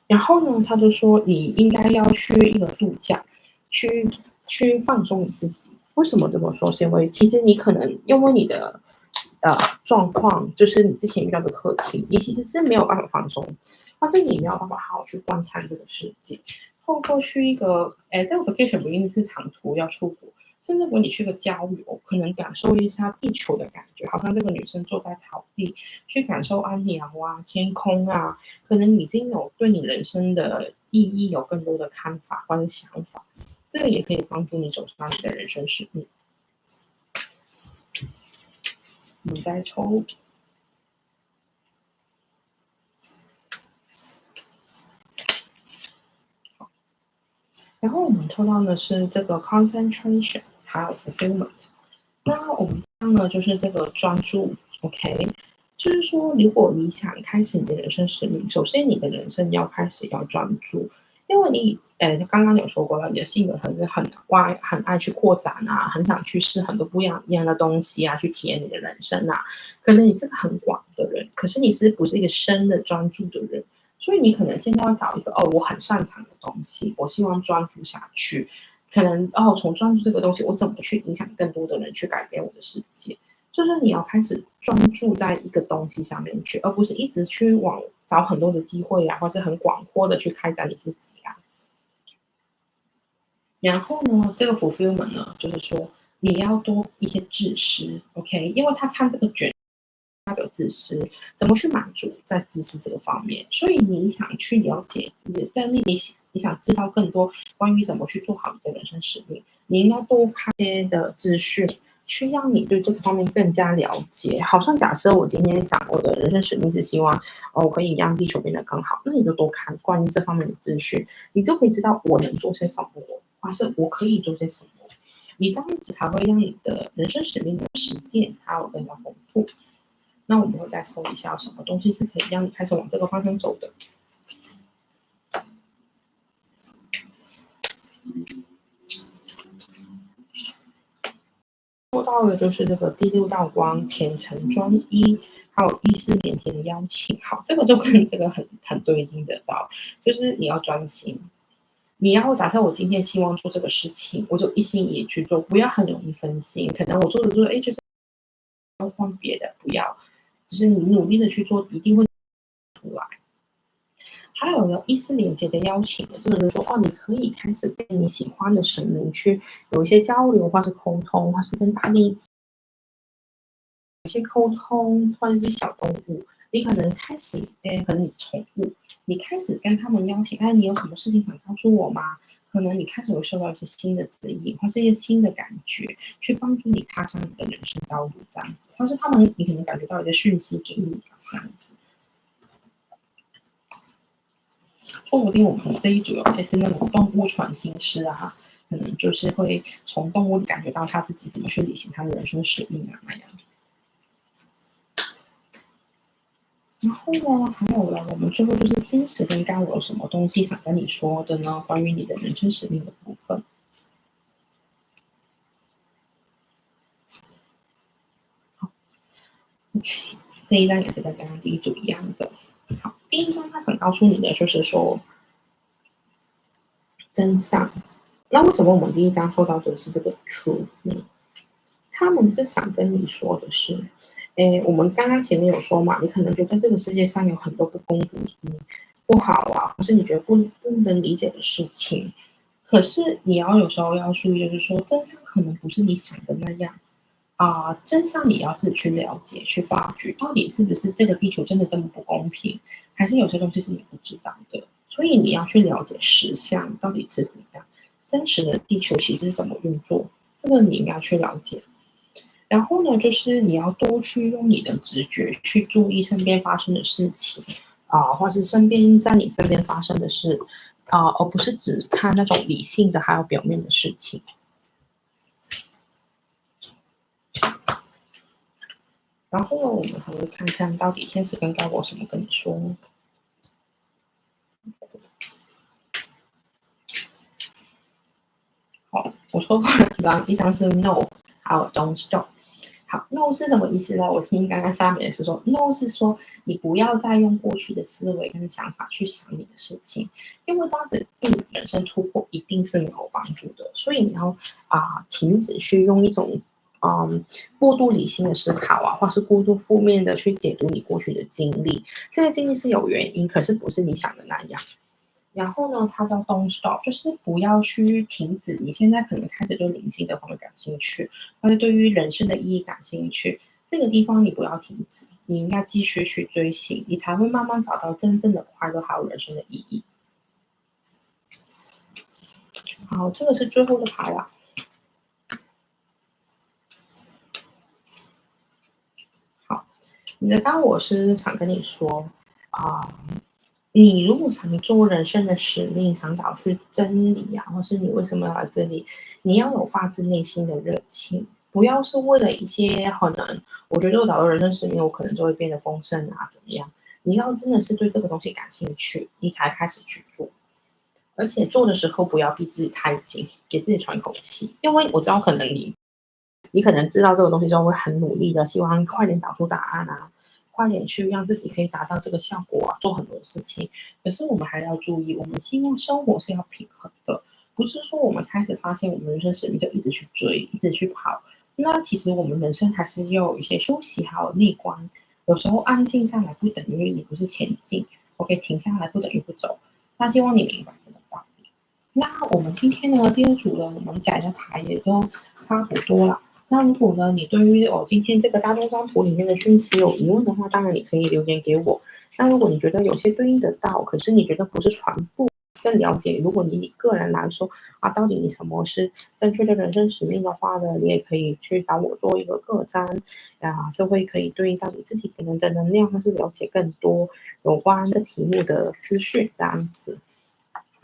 然后呢，他就说你应该要去一个度假，去放松你自己。为什么这么说？是因为其实你可能因为你的状况，就是你之前遇到的课题，你其实是没有办法放松，或是你没有办法好好去观看这个世界。透过去一个，这个 vacation 不一定是长途要出国，甚至如果你去个郊游，可能感受一下地球的感觉，好像这个女生坐在草地，去感受鸟啊、天空啊，可能你已经有对你人生的意义有更多的看法或者想法，这个也可以帮助你走上你的人生使命。我们再抽，然后我们抽到的是这个 concentration 还有 fulfillment。那我们这样呢，就是这个专注 ，OK，就是说，如果你想开始你的人生使命，首先你的人生要开始要专注，因为你，刚刚有说过了，你的性格很爱去扩展啊，很想去试很多不一样的东西啊，去体验你的人生啊。可能你是个很广的人，可是你不是一个深的专注的人，所以你可能现在要找一个我很擅长的东西，我希望专注下去。可能从专注这个东西，我怎么去影响更多的人，去改变我的世界？就是你要开始专注在一个东西上面去，而不是一直去找很多的机会啊，或是很广阔的去开展你自己啊。然后呢，这个 fulfillment 呢，就是说你要多一些自私，OK？因为他看这个卷。他有自私，怎么去满足在自私这个方面？所以你想去了解，你想知道更多关于怎么去做好你的人生使命，你应该多看一些的资讯，去让你对这个方面更加了解。好像假设我今天想我的人生使命是希望我可以让地球变得更好，那你就多看关于这方面的资讯，你就可以知道我能做些什么，或是我可以做些什么。你这样子才会让你的人生使命的实践还有更加丰富。那我们会再抽一下什么东西是可以让你开始往这个方向走的。抽到的就是这个第6道光、虔诚专一，还有意识连接的邀请。好，这个就跟这个很对应的到，就是你要专心。你要假设我今天希望做这个事情，我就一心一意去做，不要很容易分心。可能我做着做着，就是要换别的，不要，只是你努力的去做，一定会出来。还有呢，意识连接的邀请的，这个就是说，哦，你可以开始跟你喜欢的神明去有一些交流，或是沟通，或是跟大地一些沟通，或者是小动物，你可能开始，可能你宠物，你开始跟他们邀请，你有什么事情想告诉我吗？可能你开始会受到一些新的指引，或是一些新的感觉，去帮助你踏上你的人生道路，这样子，或是他们，你可能感觉到一个讯息给你，这样子。说不定我们这一组有些是那种动物传心师啊，可能就是会从动物感觉到他自己怎么去履行他的人生使命啊那样。然后呢，还有了，我们最后就是天使跟高我有什么东西想跟你说的呢？关于你的人生使命的部分。好 ，OK，这一张也是跟刚刚第一组一样的。好，第一张他想告诉你的就是说真相。那为什么我们第一张抽到的是这个 truth 呢？他们是想跟你说的是，我们刚刚前面有说嘛，你可能觉得这个世界上有很多不公平、不好啊，或是你觉得不能理解的事情。可是你要有时候要注意，就是说真相可能不是你想的那样真相你要自己去了解、去发掘，到底是不是这个地球真的这么不公平，还是有些东西是你不知道的。所以你要去了解实相到底是怎样，真实的地球其实是怎么运作，这个你应该去了解。然后呢，就是你要多去用你的直觉去注意身边发生的事情或是在你身边发生的事而不是只看那种理性的还有表面的事情。然后呢，我们还会看看到底天使跟高我什么跟你说。好，我说一张是 No， 还有 Don't Stop。好 ，No 是什么意思呢？我听刚刚下面是说 No 是说你不要再用过去的思维跟想法去想你的事情，因为这样子对你人生突破一定是没有帮助的。所以你要停止去用一种过度理性的思考或是过度负面的去解读你过去的经历。这个经历是有原因，可是不是你想的那样。然后呢，它叫 Don't Stop，就是不要去停止。你现在可能开始对灵性的方面感兴趣，或者对于人生的意义感兴趣，这个地方你不要停止，你应该继续去追寻，你才会慢慢找到真正的快乐还有人生的意义。好，这个是最后的牌啦。好，你的高我是想跟你说你如果想做人生的使命，想找去真理或是你为什么要来这里，你要有发自内心的热情，不要是为了一些可能，我觉得我找到人生使命，我可能就会变得丰盛怎么样？你要真的是对这个东西感兴趣，你才开始去做。而且做的时候不要逼自己太紧，给自己喘口气，因为我知道可能你可能知道这个东西之后会很努力的，希望快点找出答案快点去让自己可以达到这个效果做很多事情。可是我们还要注意，我们希望生活是要平衡的，不是说我们开始发现我们人生使命就一直去追，一直去跑。那其实我们人生还是要有一些休息，还有内观。有时候安静下来不等于你不是前进，OK，停下来不等于不走。那希望你明白这个道理。那我们今天呢，第二组呢，我们讲的牌也就差不多了。那如果呢，你对于今天这个大众占卜里面的讯息有疑问的话，当然你可以留言给我。那如果你觉得有些对应得到，可是你觉得不是全部更了解，如果你个人来说到底你什么是正确的人生使命的话呢，你也可以去找我做一个个占这会可以对应到你自己可能的能量，或是了解更多有关的题目的资讯这样子。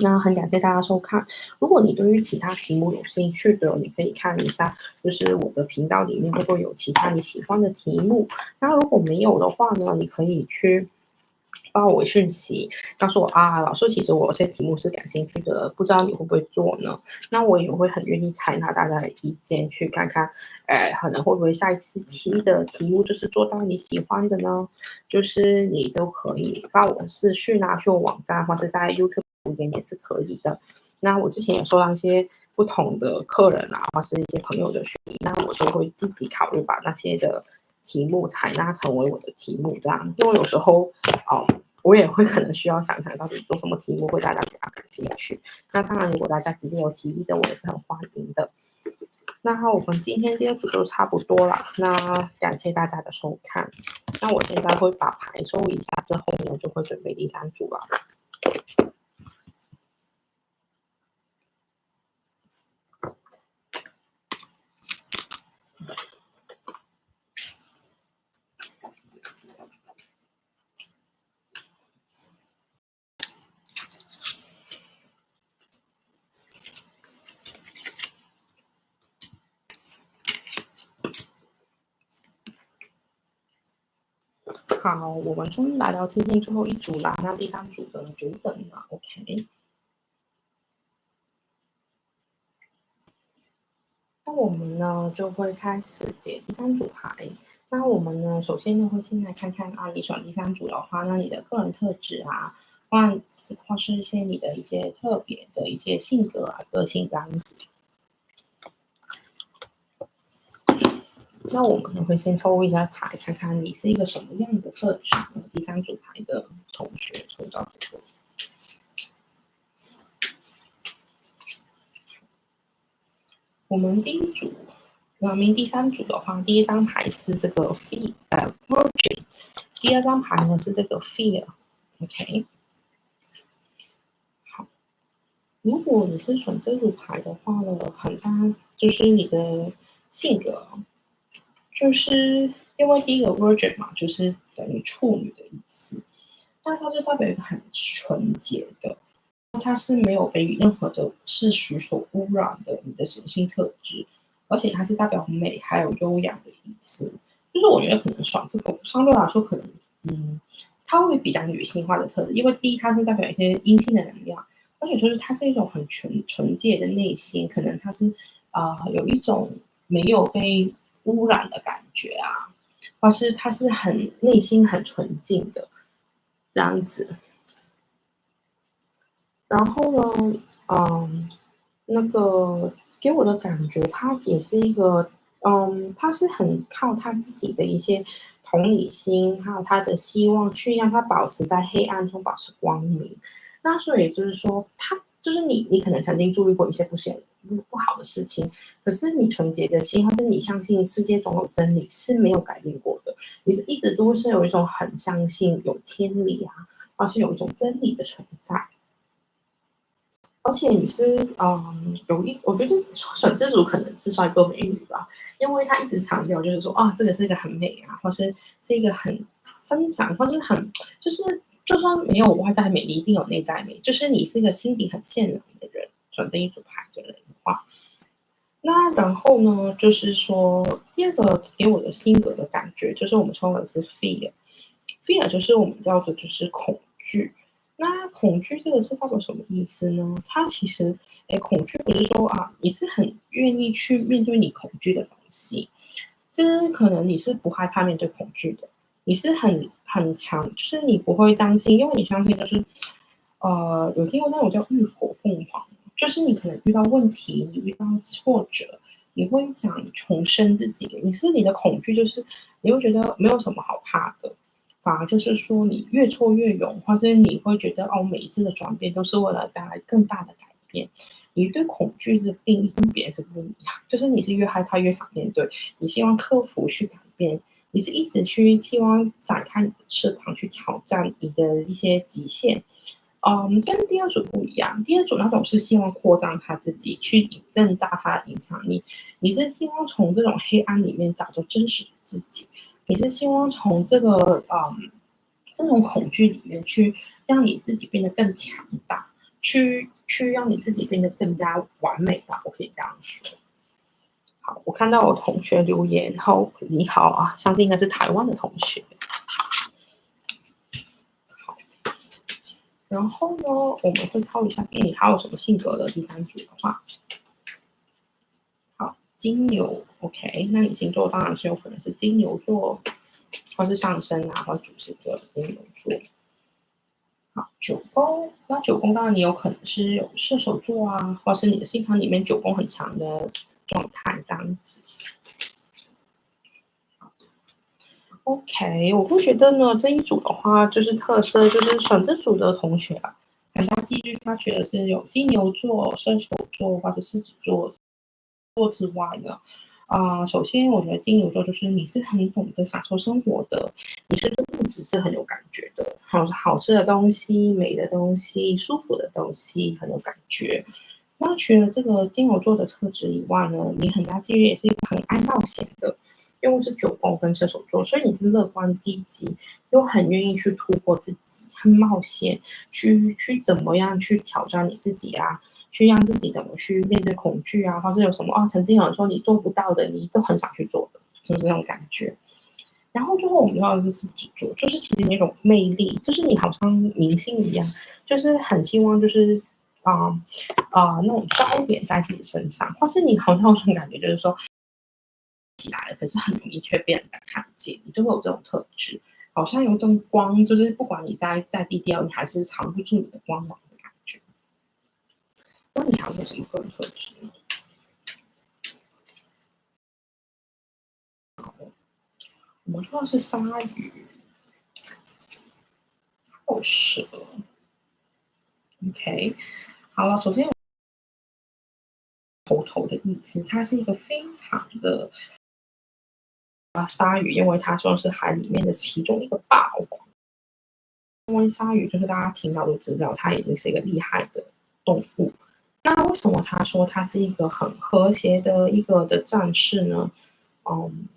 那很感谢大家收看。如果你对于其他题目有兴趣的，你可以看一下，就是我的频道里面会不会有其他你喜欢的题目。那如果没有的话呢，你可以去发我讯息，告诉我啊，老师，其实我有些题目是感兴趣的，不知道你会不会做呢？那我也会很愿意采纳大家的意见，去看看，可能会不会下一次期的题目就是做到你喜欢的呢？就是你都可以发我私讯啊，去我网站或是在 YouTube 留言也是可以的。那我之前也收到一些不同的客人啊，或是一些朋友的询问，那我都会自己考虑把那些的题目采纳成为我的题目，这样，因为有时候我也会可能需要想想到底做什么题目会大家比较感兴趣。那当然，如果大家直接有提议的，我也是很欢迎的。那我们今天第二组就差不多了，那感谢大家的收看。那我现在会把牌收一下之后呢，就会准备第三组了。好，我们终于来到今天最后一组啦。那第三组的久等了 ，OK。那我们呢就会开始解第三组牌。那我们呢，首先呢会先来看看啊，你选第三组的话，那你的个人特质啊，或是一些你的一些特别的一些性格啊、个性这样子。那我们呢会先抽一下牌，看看你是一个什么样的特质呢？第三组牌的同学抽到这个。我们第一组，第三组的话，第一张牌是这个 Virgin， 第二张牌呢是这个 Fear，OK。好，如果你是选这组牌的话呢，很大就是你的性格，就是因为第一个 Virgin 嘛，就是等于处女的意思，那它就代表一个很纯洁的。它是没有被任何的世俗所污染的你的神性特质，而且它是代表美还有优雅的意思。就是我觉得可能爽这个相对来说可能，它会比较女性化的特质，因为第一它是代表一些阴性的能量，而且就是它是一种很纯洁的内心，可能它是有一种没有被污染的感觉啊，或是它是很内心很纯净的这样子。然后呢，那个给我的感觉，他也是一个，他是很靠他自己的一些同理心，还有他的希望，去让他保持在黑暗中保持光明。那所以就是说，他就是你可能曾经注意过一些不好的事情，可是你纯洁的心，或者你相信世界总有真理是没有改变过的，你是一直都是有一种很相信有天理啊，或是有一种真理的存在。而且你是，我觉得选这组可能是帅哥美女吧，因为他一直强调就是说，这个是一个很美啊，或是一个很分享，或是很就是就算没有外在美，你一定有内在美，就是你是一个心底很善良的人，选这一组牌的人的话，那然后呢，就是说第二个给我的性格的感觉，就是我们抽的是 fear，fear 就是我们叫做就是恐惧。那恐惧这个是代表什么意思呢？它其实，恐惧不是说你是很愿意去面对你恐惧的东西，就是可能你是不害怕面对恐惧的，你是很强，就是你不会担心，因为你相信就是，有听过那种叫浴火凤凰，就是你可能遇到问题，你遇到挫折，你会想重生自己，你的恐惧就是你会觉得没有什么好怕的。反而就是说，你越挫越勇，或者你会觉得每一次的转变都是为了带来更大的改变。你对恐惧的定义跟别人是不一样，就是你是越害怕越想面对，你希望克服去改变，你是一直去希望展开你的翅膀去挑战你的一些极限。跟第二组不一样，第二组那种是希望扩张他自己，去增大他的影响力。你是希望从这种黑暗里面找到真实的自己，你是希望从这种恐惧里面去让你自己变得更强大，去去让你自己变得更加完美吧，我可以这样说。好，我看到我同学留言，然后你好啊，相信应该是台湾的同学。然后呢，我们会抄一下，你还有什么性格的第三组的话，好，金牛 ，OK， 那你星座当然是有可能是金牛座，或是上升啊，或主星座的金牛座。好，九宫，那九宫当然你有可能是有射手座啊，或是你的星盘里面九宫很强的状态这样子。OK，我会觉得呢，这一组的话就是特色，就是选这组的同学啊，很大几率他觉得是有金牛座、射手座或者狮子座之外呢，首先我觉得金牛座就是你是很懂得享受生活的，你是对物质是很有感觉的，好吃的东西、美的东西、舒服的东西很有感觉。那除了这个金牛座的特质以外呢，你很大几率也是一个很爱冒险的，因为是九宫跟射手座，所以你是乐观积极，又很愿意去突破自己，很冒险，去怎么样去挑战你自己啊，去让自己怎么去面对恐惧啊，或是有什么曾经有人说你做不到的，你都很想去做的，是不是这种感觉？然后最后我们要的是狮子座，就是其实那种魅力，就是你好像明星一样，就是很希望就是那种焦点在自己身上，或是你好像有种感觉，就是说起来了，可是很容易却被人家看见，你就会有这种特质，好像有种光，就是不管你在低调，你还是藏不住你的光芒的感觉。那你还有什么个人特质呢？我们说的是鲨鱼或蛇。OK，好了，首先头的意思，它是一个非常的鲨鱼，因为它说是海里面的其中一个霸王。因为鲨鱼就是大家听到都知道，它已经是一个厉害的动物。那为什么他说它是一个很和谐的一个的战士呢？嗯，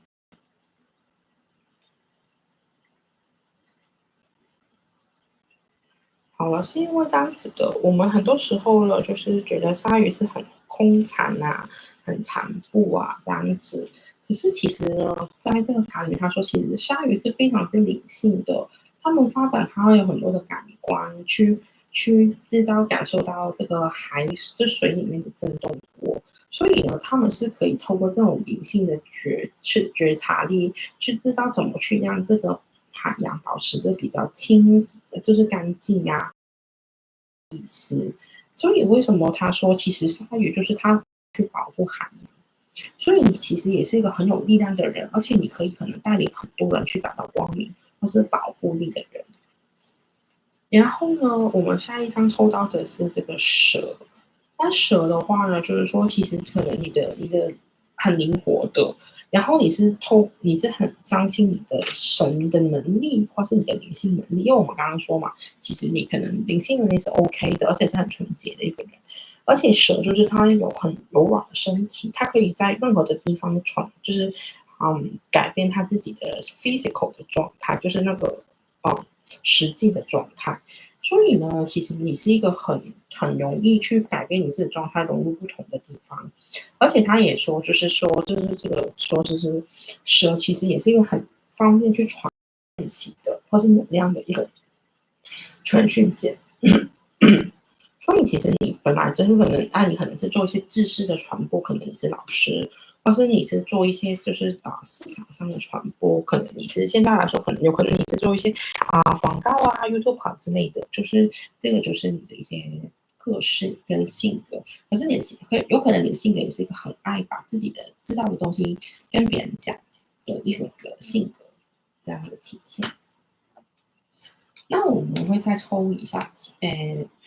好了，是因为这样子的，我们很多时候呢，就是觉得鲨鱼是很空残啊、很残暴啊这样子。可是其实呢，在这个卡里面，他说其实鲨鱼是非常之理性的，他们发展它会有很多的感官去知道感受到这个就水里面的震动波，所以呢，他们是可以透过这种理性的觉察力，去知道怎么去让这个海洋保持的比较清，就是干净啊。所以为什么他说其实鲨鱼就是他去保护海洋，所以你其实也是一个很有力量的人，而且你可能带领很多人去找到光明或是保护力的人。然后呢，我们下一张抽到的是这个蛇。那蛇的话呢，就是说，其实可能你的很灵活的，然后你是很相信你的神的能力，或是你的灵性能力。因为我们刚刚说嘛，其实你可能灵性能力是 OK 的，而且是很纯洁的一个人。而且蛇就是它有很柔软的身体，它可以在任何的地方就是改变它自己的 physical 的状态，就是那个实际的状态。所以呢，其实你是一个很容易去改变你自己的状态，融入不同的地方。而且他也说，就是说，就是这个说，就是蛇其实也是一个很方便去传讯息的，或是能量的一个传讯件。所以其实你本来就是可能，你可能是做一些知识的传播，可能你是老师，或是你是做一些就是思想上的传播，可能你是现在来说，可能有可能你是做一些广告啊、YouTube 之类的，就是这个就是你的一些个性跟性格。可是你的有可能你的性格也是一个很爱把自己的知道的东西跟别人讲的一种的性格这样的体现。那我们会再抽一下，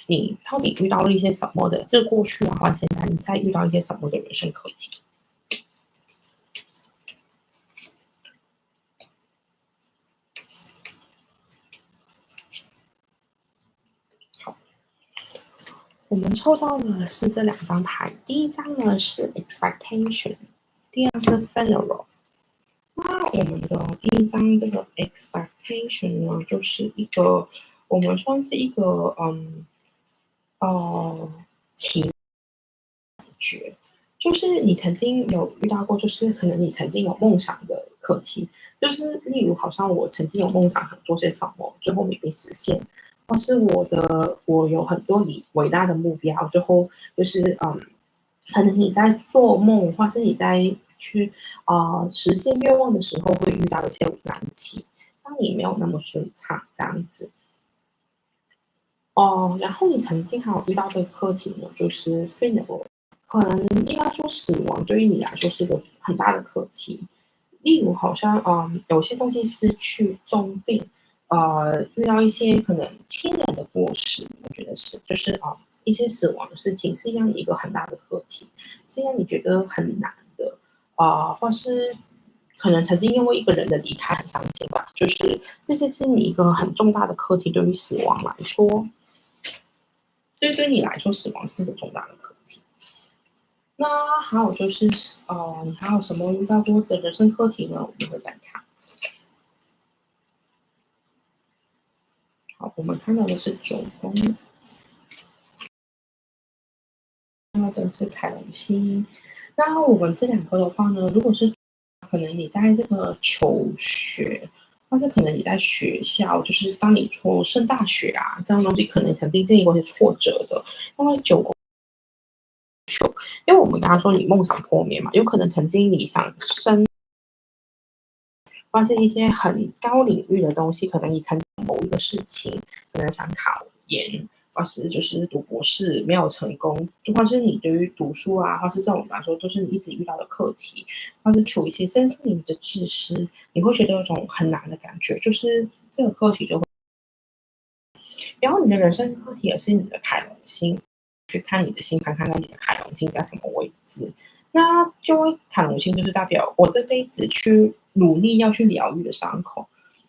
你到底遇到了一些什么的？这过去啊，或现在你在遇到一些什么的人生课题？好，我们抽到的是这两张牌，第一张呢是 expectation，第二是 funeral。那我们的第一张这个 expectation 呢，就是一个我们算是一个觉，就是你曾经有遇到过，就是可能你曾经有梦想的课题，就是例如好像我曾经有梦想想做些什么，最后没被实现，或是我有很多伟大的目标，最后就是可能你在做梦，或是你在去实现愿望的时候，会遇到一些难题，当你没有那么顺畅这样子。哦，然后你曾经还有遇到这个课题呢，就是 funeral，可能应该说死亡对于你来说是个很大的课题。例如，好像有些东西失去重病，遇到一些可能亲人的过世，我觉得是就是一些死亡的事情是让你一个很大的课题，是让你觉得很难的或是可能曾经因为一个人的离开很伤心吧，就是这些是你一个很重大的课题，对于死亡来说。对你来说，死亡是个重大的课题。那还有就是，你还有什么遇到过的人生课题呢？我们会再看。好，我们看到的是九宫，看到的是凯龙星。那我们这两个的话呢，如果是可能你在这个求学，或是可能你在学校，就是当你升大学啊这样东西，可能曾经经历过一些挫折的，因为九宫。因为我们刚刚说你梦想破灭嘛，有可能曾经你想发现一些很高领域的东西，可能你曾经某一个事情，可能想考研，或是就是读博士没有成功，或是你对于读书啊，或是这种来说，都是你一直遇到的课题，或是求一些身心灵的知识，你会觉得有种很难的感觉，就是这个课题就会，然后你的人生课题也是你的凯龙星，去看你的星盘，看看你的凯龙星在什么位置。那就会凯龙星就是代表我这辈子去努力要去疗愈的伤口，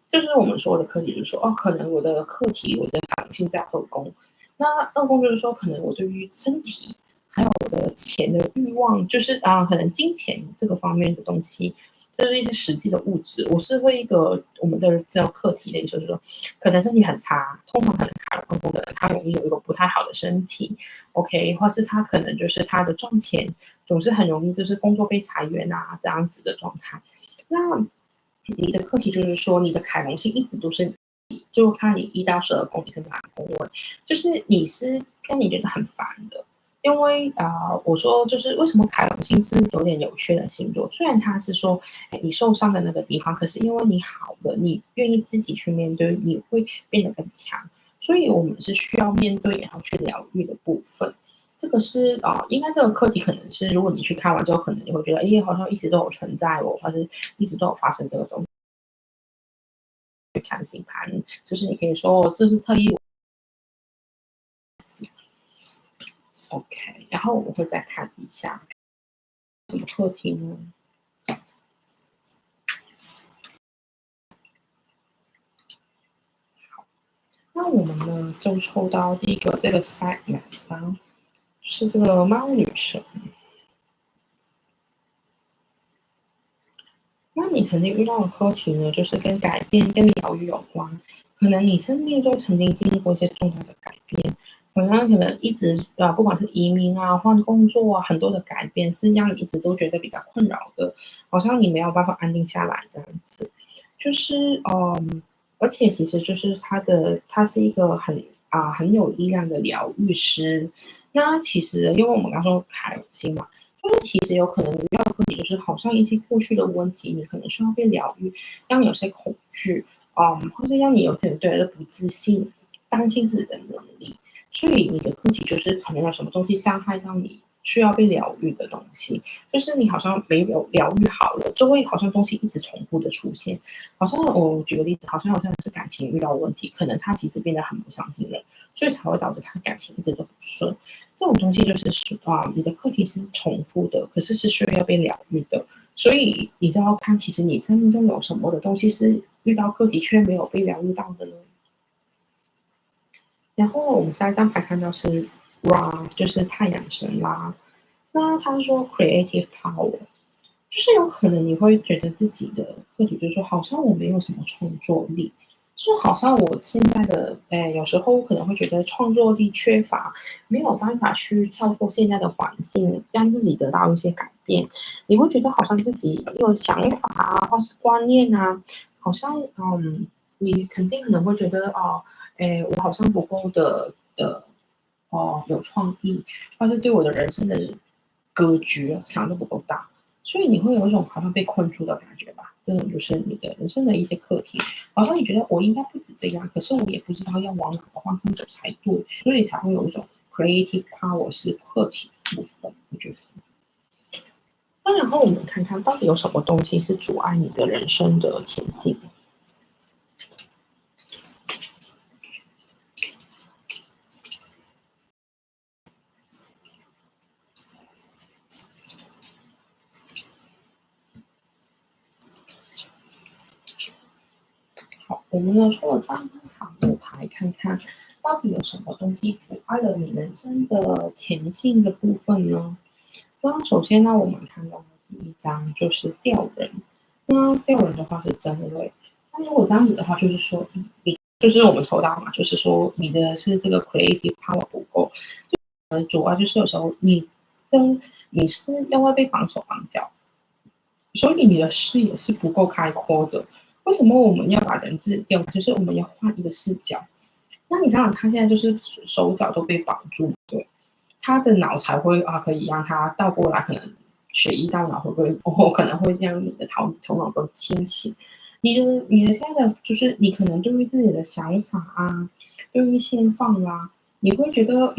就是我们说的课题，就是说可能我的课题，我的凯龙星在二宫，那二宫就是说，可能我对于身体还有我的钱的欲望，就是可能金钱这个方面的东西，就是一些实际的物质，我是会一个我们的这种课题的意思，就是说，可能身体很差，通常可能卡了二宫的人，他容易有一个不太好的身体，OK，或是他可能就是他的赚钱总是很容易就是工作被裁员啊这样子的状态。那你的课题就是说，你的凯龙星一直都是，就看你1到12宫你是哪个宫位，就是你是让你觉得很烦的。因为我说就是为什么凯龙星是有点有趣的星座，虽然他是说，你受伤的那个地方，可是因为你好了，你愿意自己去面对，你会变得更强。所以我们是需要面对，然后去疗愈的部分。这个是应该这个课题可能是，如果你去看完之后，可能你会觉得，哎，好像一直都有存在哦，或者一直都有发生这个东西。去看星盘，就是你可以说我这是特意 OK，然后我们会再看一下什么课题呢？那我们呢就抽到第一个这个蓝三，是这个猫女神。那你曾经遇到的课题呢，就是跟改变、跟疗愈有关。可能你生命中曾经经历过一些重大的改变，可能一直不管是移民啊、换工作啊，很多的改变是让你一直都觉得比较困扰的，好像你没有办法安定下来这样子。就是而且其实就是他是一个很有力量的疗愈师。那其实因为我们刚说凯尔星嘛。就是其实有可能遇到的课题，就是好像一些过去的问题，你可能需要被疗愈，让你有些恐惧，或者让你有点对的不自信，担心自己的能力，所以你的课题就是可能有什么东西伤害到你，需要被疗愈的东西，就是你好像没有疗愈好了，就会好像东西一直重复的出现，好像我举个例子，好像是感情遇到问题，可能他其实变得很不相信人，所以才会导致他感情一直都不顺。这种东西就是你的课题是重复的，可是是需要被疗愈的，所以你就要看，其实你生命中有什么的东西是遇到课题却没有被疗愈到的呢？然后我们下一张牌看到是 Ra，就是太阳神拉。那他说 creative power，就是有可能你会觉得自己的课题就是说，好像我没有什么创作力，就是好像我现在的，有时候可能会觉得创作力缺乏，没有办法去跳过现在的环境，让自己得到一些改变。你会觉得好像自己一个想法啊，或是观念啊，好像你曾经可能会觉得哦，我好像不够有创意，或是对我的人生的格局想的不够大，所以你会有一种好像被困住的感觉吧？这种就是你的人生的一些课题，好像你觉得我应该不止这样，可是我也不知道要往哪个方向走才对，所以才会有一种 creative power 是课题的部分，我觉得。那然后我们看看到底有什么东西是阻碍你的人生的前进？好，我们呢抽了3张塔罗牌，看看到底有什么东西阻碍了你人生的前进的部分呢？那首先呢，我们看到的第一张就是吊人。那吊人的话是真位，那如果这样子的话，就是说你就是我们抽到嘛，就是说你的是这个 creative power 不够，主要就是有时候你是因为被绑手绑脚，所以你的视野是不够开阔的。为什么我们要把人质调？就是我们要换一个视角。那你想想，他现在就是手脚都被绑住，对，他的脑才会可以让他倒过来，可能血液到脑会不会可能会让你的头脑更清醒。你的现在的就是你可能对于自己的想法啊，对于现况啊，你会觉得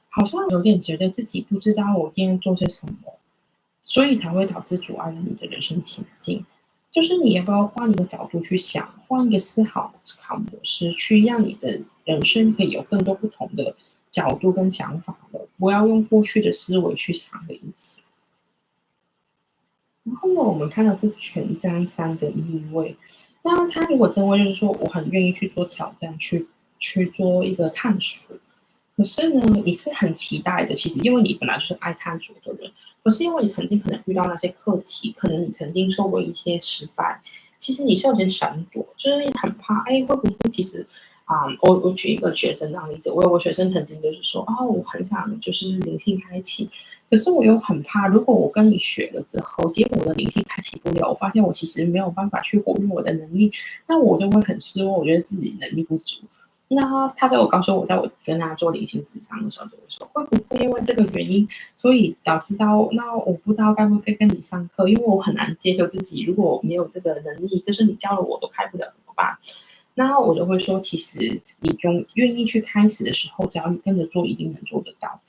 好像有点觉得自己不知道我今天做些什么，所以才会导致阻碍了你的人生前进。就是你要不要换一个角度去想，换一个思考模式，去让你的人生可以有更多不同的角度跟想法了，不要用过去的思维去想的意思。然后呢，我们看到这权杖三的逆位，那他如果真位就是说我很愿意去做挑战，去做一个探索。可是呢，你是很期待的，其实因为你本来就是爱探索的人，可是因为你曾经可能遇到那些课题，可能你曾经受过一些失败，其实你是有点闪躲，就是你很怕，会不会其实我举一个学生当例子，我有个学生曾经就是说，我很想就是灵性开启，可是我又很怕，如果我跟你学了之后，结果我的灵性开启不了，我发现我其实没有办法去活用我的能力，那我就会很失望，我觉得自己能力不足。那他在我告诉我，在我跟他做灵性智商的时候，就会说会不会因为这个原因，所以导致到那我不知道该不该跟你上课，因为我很难接受自己如果没有这个能力，就是你教了我都开不了怎么办？那我就会说，其实你愿意去开始的时候，只要你跟着做，一定能做得到。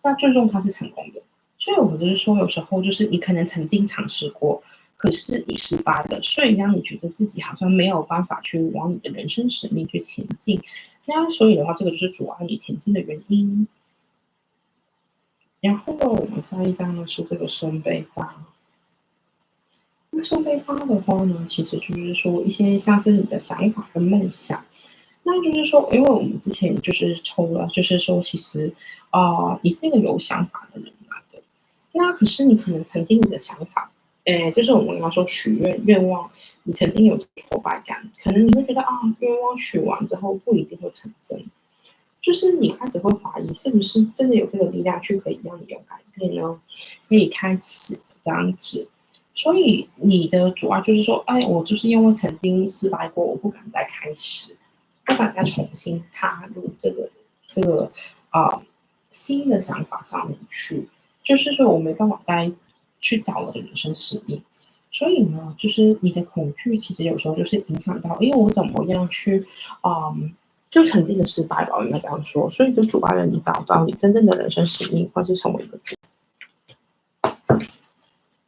那最终他是成功的。所以我就是说，有时候就是你可能曾经尝试过，可是你失败了，所以让你觉得自己好像没有办法去往你的人生使命去前进。那所以的话，这个就是阻碍你前进的原因。然后呢，我们下一章呢是这个圣杯八。那圣杯八的话呢，其实就是说一些像是你的想法跟梦想。那就是说，因为我们之前就是抽了，就是说，其实你是一个有想法的人来的。那可是你可能曾经你的想法，就是我们刚刚说许愿望，你曾经有挫败感，可能你会觉得愿望许完之后不一定会成真，就是你开始会怀疑是不是真的有这个力量去可以让你有改变呢？可以开始这样子。所以你的主要就是说，我就是因为曾经失败过，我不敢再开始，不敢再重新踏入这个啊、新的想法上面去，就是说我没办法再去找我的人生使命。所以呢，就是你的恐惧其实有时候就是影响到，因为我怎么样去，就曾经的失败吧，我应该这样说，所以就阻碍了你找到你真正的人生使命，或是成为一个主。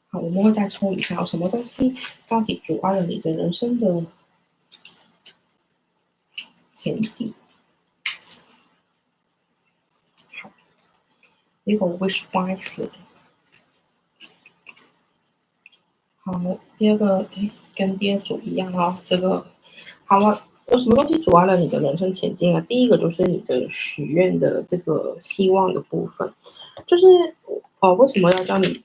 好，我们会再抽一下，有什么东西到底阻碍了你的人生的前进？好，一个 wish wisely。好，第二个，跟第二组一样哦，这个好了，有什么东西阻碍了你的人生前进啊？第一个就是你的许愿的这个希望的部分，就是为什么要叫你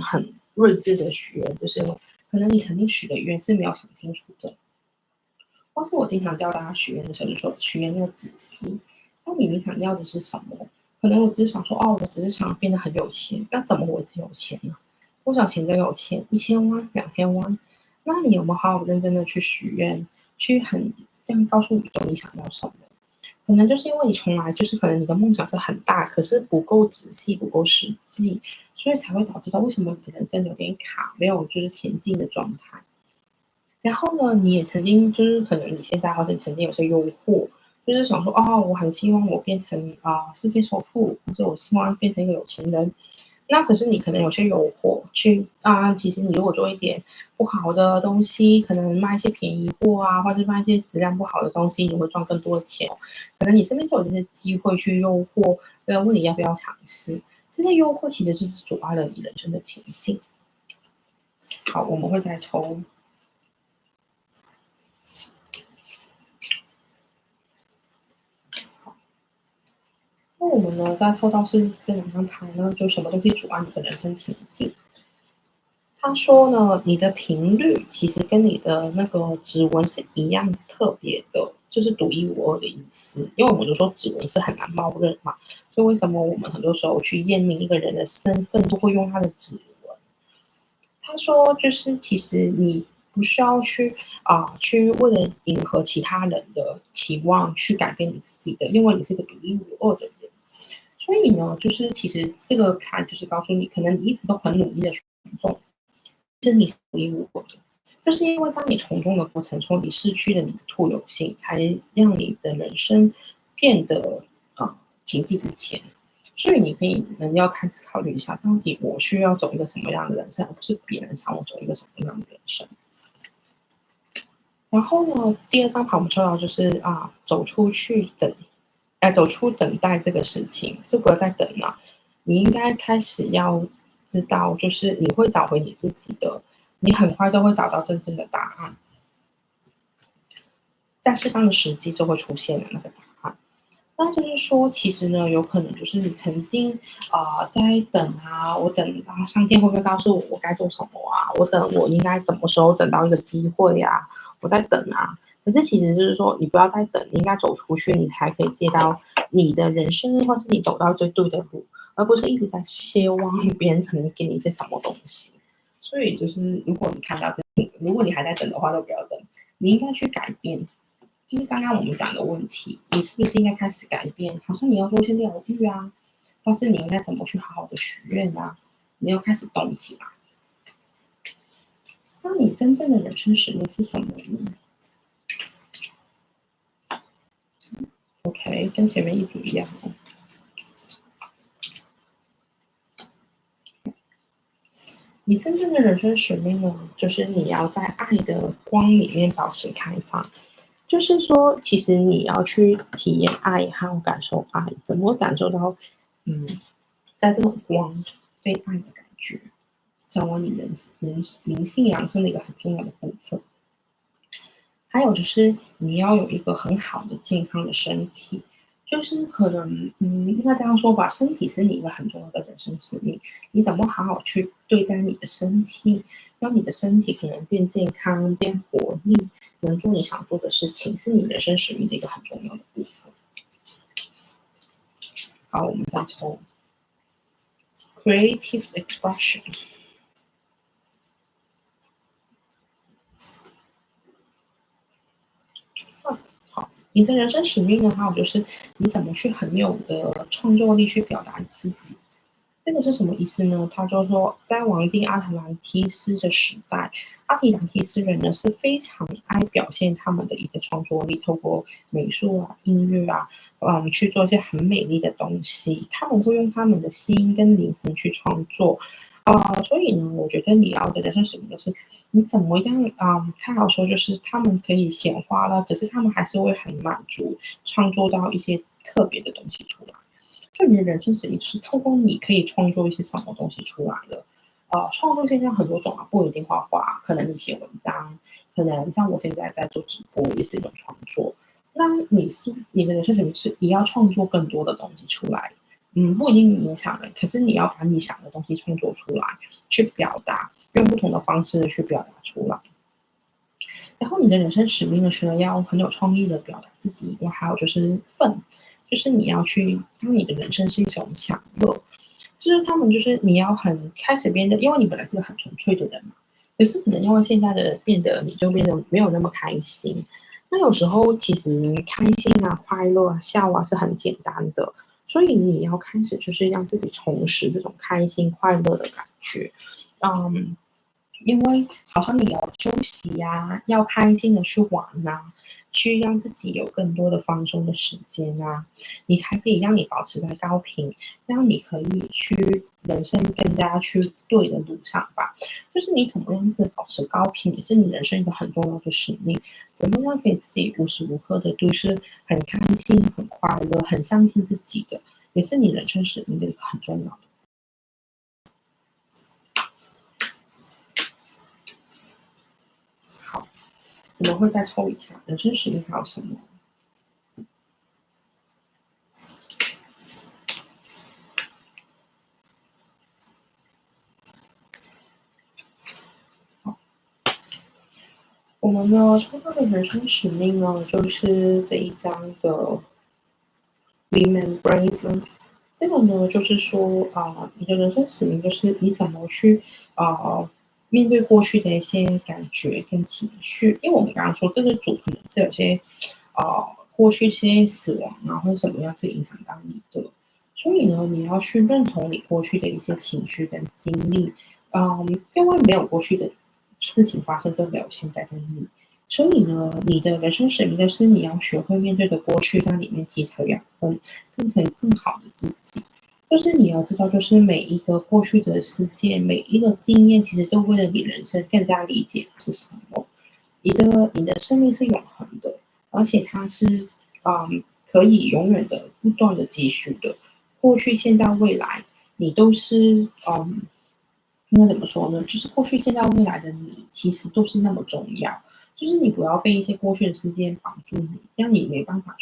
很睿智的许愿？就是因为可能你曾经许的愿是没有想清楚的，或是我经常教大家许愿的时候，就说许愿要仔细，到底你想要的是什么？可能我只是想说，哦，我只是想变得很有钱，那怎么我只有钱呢？多少钱叫有钱？1000万、2000万？那你有没有好好认真的去许愿，去很这样告诉宇宙你想要什么？可能就是因为你从来就是可能你的梦想是很大，可是不够仔细、不够实际，所以才会导致到为什么你的人生有点卡，没有就是前进的状态。然后呢，你也曾经就是可能你现在或者你曾经有些诱惑，就是想说哦，我很希望我变成世界首富，或者我希望变成一个有钱人。那可是你可能有些诱惑去其实你如果做一点不好的东西，可能卖一些便宜货啊，或者卖一些质量不好的东西，你会赚更多的钱。可能你身边就有这些机会去诱惑，问你要不要尝试。这些诱惑其实就是阻碍了你人生的前进。好，我们会再抽。那我们呢，在抽到是这两张牌呢，就什么东西阻碍你的人生前进？他说呢，你的频率其实跟你的那个指纹是一样特别的，就是独一无二的意思。因为我们都说指纹是很难冒认嘛，所以为什么我们很多时候去验明一个人的身份，都会用他的指纹？他说，就是其实你不需要去为了迎合其他人的期望去改变你自己的，因为你是个独一无二的人。所以呢，就是其实这个牌就是告诉你，可能你一直都很努力的去从众，是你独一无二的，就是因为在你从众的过程中，你失去了你的特有性，才让你的人生变得停滞不前。所以你可能要开始考虑一下，到底我需要走一个什么样的人生，而不是别人想我走一个什么样的人生。然后呢，第二张牌我们抽到就是走出去等，走出等待这个事情，就不要再等了。你应该开始要知道，就是你会找回你自己的，你很快就会找到真正的答案，在适当的时机就会出现的那个答案。那就是说，其实呢，有可能就是你曾经在等我等上天会不会告诉我该做什么啊？我等我应该什么时候等到一个机会啊？我在等啊。可是其实就是说，你不要再等，你应该走出去，你才可以接到你的人生，或是你走到最对的路，而不是一直在希望别人可能给你一些什么东西。所以就是，如果你看到如果你还在等的话，都不要等，你应该去改变。就是刚刚我们讲的问题，你是不是应该开始改变？好像你要做一些疗愈啊，或是你应该怎么去好好的许愿啊？你要开始动起来。那你真正的人生使命是什么呢？OK，跟前面一组一样哦。你真正的人生使命呢，就是你要在爱的光里面保持开放。就是说，其实你要去体验爱和感受爱，怎么感受到，在这种光被爱的感觉，成为你灵性养生的一个很重要的部分。还有就是你要有一个很好的健康的身体，就是可能应该这样说吧，身体是你一个很重要的人生使命。你怎么好好去对待你的身体，让你的身体可能变健康、变活力，能做你想做的事情，是你人生使命的一个很重要的部分。好，我们再抽 creative expression。好，你的人生使命的话，就是你怎么去很有的创作力去表达你自己。这个是什么意思呢？他就说，在黄金阿特兰提斯的时代，阿提兰提斯人呢是非常爱表现他们的一个创作力，透过美术啊、音乐啊，去做一些很美丽的东西。他们会用他们的心跟灵魂去创作。所以呢，我觉得你要的人生使命的是，你怎么样他好说就是他们可以显化了，可是他们还是会很满足，创作到一些特别的东西出来。就你的人生使命是透过你可以创作一些什么东西出来的。创作现象很多种啊，不一定画画，可能你写文章，可能像我现在在做直播也是一种创作。那你的人生使命是你要创作更多的东西出来，不一定影响人，可是你要把你想的东西创作出来，去表达，用不同的方式去表达出来。然后你的人生使命呢，除了要很有创意的表达自己以外，还有就是奋，就是你要去当你的人生是一种享乐，就是他们就是你要很开始变得，因为你本来是个很纯粹的人嘛，可是可能因为现在的人变得，你就变得没有那么开心。那有时候其实开心啊、快乐啊、笑啊是很简单的，所以你要开始就是让自己重拾这种开心快乐的感觉。嗯，因为好像你要休息呀、要开心的去玩呐、去让自己有更多的放松的时间啊，你才可以让你保持在高频，让你可以去人生更加去对的路上吧。就是你怎么样子保持高频，也是你人生一个很重要的使命。怎么样可以自己无时无刻的都是很开心、很快乐、很相信自己的，也是你人生使命的一个很重要的。好，我们会再抽一下人生使命还有什么？好，我们呢抽到的人生使命呢，就是这一张的 Remembrance。这个呢，就是说你的人生使命就是你怎么去面对过去的一些感觉跟情绪。因为我们刚刚说这个组可能是有些过去一些死亡啊或者什么样子影响到你的，所以呢，你要去认同你过去的一些情绪跟经历。因为没有过去的事情发生，就没有现在的你。所以呢，你的人生使命就是你要学会面对的过去，在里面积财养分，变成更好的自己。就是你要知道，就是每一个过去的事件，每一个经验，其实都为了你人生更加理解是什么。你的生命是永恒的，而且它是可以永远的不断的继续的。过去、现在、未来，你都是应该怎么说呢？就是过去、现在、未来的你，其实都是那么重要。就是你不要被一些过去的事件绑住你，让你没办法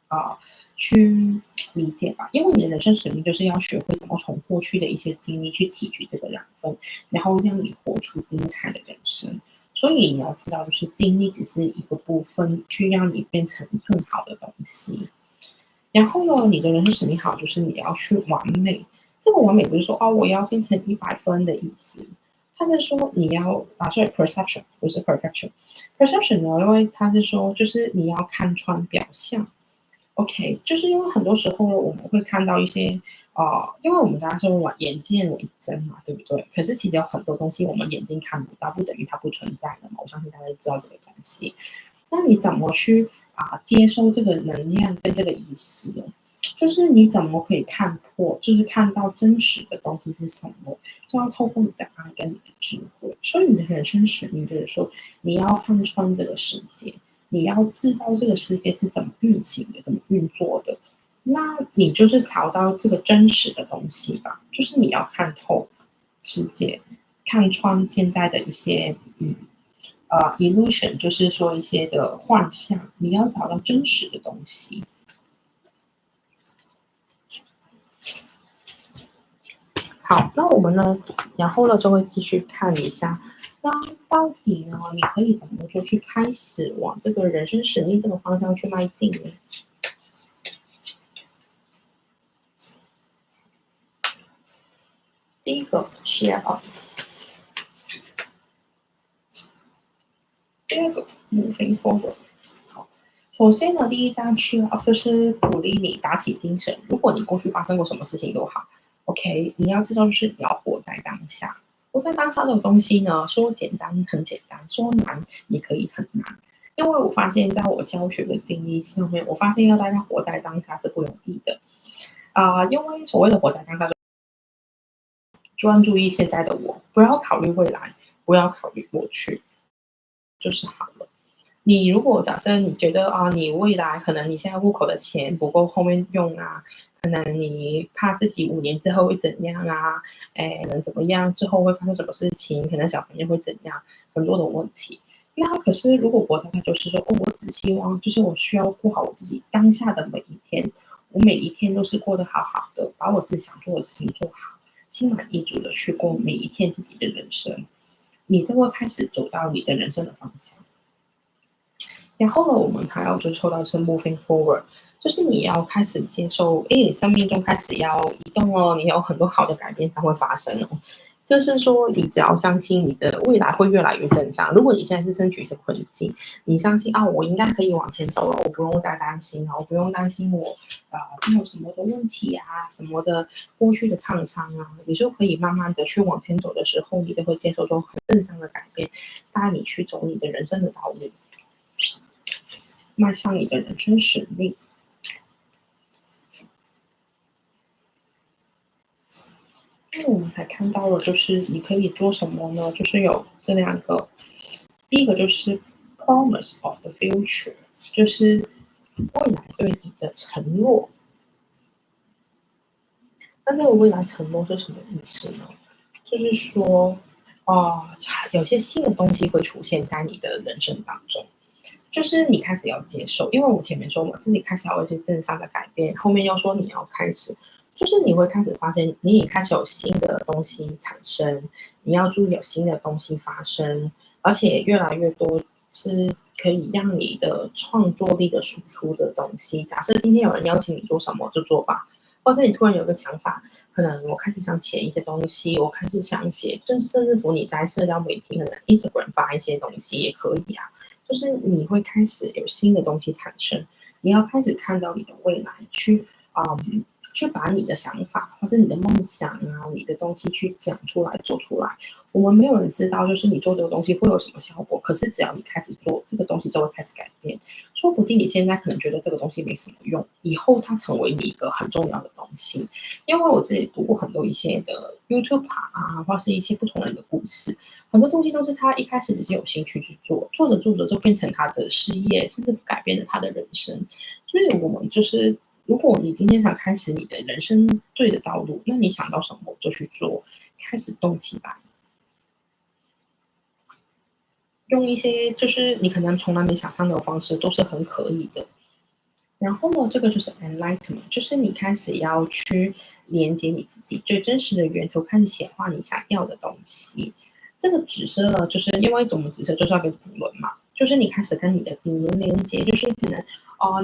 啊、去理解吧。因为你的人生使命就是要学会怎么从过去的一些经历去提取这个养分，然后让你活出精彩的人生。所以你要知道，就是经历只是一个部分，去让你变成更好的东西。然后呢，你的人生使命好，就是你要去完美。这个完美不是说哦，我要变成100分的意思，他是说你要所以 perception 不是 perfection。perception 呢，因为他是说就是你要看穿表象。OK，就是因为很多时候我们会看到一些因为我们大家说嘛，眼见为真嘛，对不对？可是其实有很多东西我们眼睛看不到，不等于它不存在的嘛。我相信大家都知道这个东西。那你怎么去接收这个能量跟这个意识呢？就是你怎么可以看破，就是看到真实的东西是什么，就要透过你的爱跟你的智慧。所以你的人生使命就是说，你要看穿这个世界，你要知道这个世界是怎么运行的，怎么运作的。那你就是找到这个真实的东西吧，就是你要看透世界，看穿现在的一些illusion，就是说一些的幻象，你要找到真实的东西。好，那我们呢，然后呢就会继续看一下，那到底呢，你可以怎么就去开始往这个人生使命这个方向去迈进呢？第一个 share up，第二个 moving forward。好，首先呢，第一张 cheer up 就是鼓励你打起精神。如果你过去发生过什么事情都好，OK，你要知道就是你要活在当下。活在当下这种东西呢，说简单很简单，说难也可以很难。因为我发现在我教学的经历上面，我发现要大家活在当下是不容易的因为所谓的活在当下，专注于现在的我，不要考虑未来，不要考虑过去，就是好了。你如果假设你觉得你未来可能你现在户口的钱不够后面用啊，可能你怕自己5年之后会怎样啊，能怎么样，之后会发生什么事情，可能小朋友会怎样，很多的问题。那可是如果国家他就是说，我只希望就是我需要过好我自己当下的每一天，我每一天都是过得好好的，把我自己想做的事情做好，心满意足的去过每一天自己的人生，你就会开始走到你的人生的方向。然后呢，我们还要就抽到是 moving forward，就是你要开始接受，诶，你生命中开始要移动哦，你有很多好的改变将会发生哦。就是说，你只要相信你的未来会越来越正向。如果你现在是身处一些困境，你相信啊，我应该可以往前走了，我不用再担心了，我不用担心我有什么的问题啊，什么的过去的创伤啊，你就可以慢慢的去往前走的时候，你都会接受到很正向的改变，带你去走你的人生的道路。迈向你的人生使命。那我们还看到了，就是你可以做什么呢？就是有这两个，第一个就是 promise of the future，就是未来对你的承诺。那这个未来承诺是什么意思呢？就是说，哦、有些新的东西会出现在你的人生当中。就是你开始要接受，因为我前面说嘛，是你开始要有一些正向的改变，后面又说你要开始，就是你会开始发现，你也开始有新的东西产生，你要注意有新的东西发生，而且越来越多是可以让你的创作力的输出的东西。假设今天有人邀请你做什么，就做吧。或者你突然有个想法，可能我开始想写一些东西，我开始想写，甚至乎你在社交媒体可能 Instagram 发一些东西也可以啊。就是你会开始有新的东西产生，你要开始看到你的未来，去把你的想法或者你的梦想啊，你的东西去讲出来、做出来。我们没有人知道，就是你做这个东西会有什么效果，可是只要你开始做这个东西，就会开始改变。说不定你现在可能觉得这个东西没什么用，以后它成为你一个很重要的东西。因为我自己读过很多一些的 YouTube 啊，或是一些不同人的故事，很多东西都是他一开始只是有兴趣去做，做着做着就变成他的事业，甚至改变了他的人生。所以，我们就是，如果你今天想开始你的人生对的道路，那你想到什么就去做，开始动起来，用一些就是你可能从来没想象的方式，都是很可以的。然后呢，这个就是 enlightenment，就是你开始要去连接你自己最真实的源头，开始显化你想要的东西。这个紫色呢，就是因为我们紫色就是要跟顶轮嘛，就是你开始跟你的顶轮连接，就是可能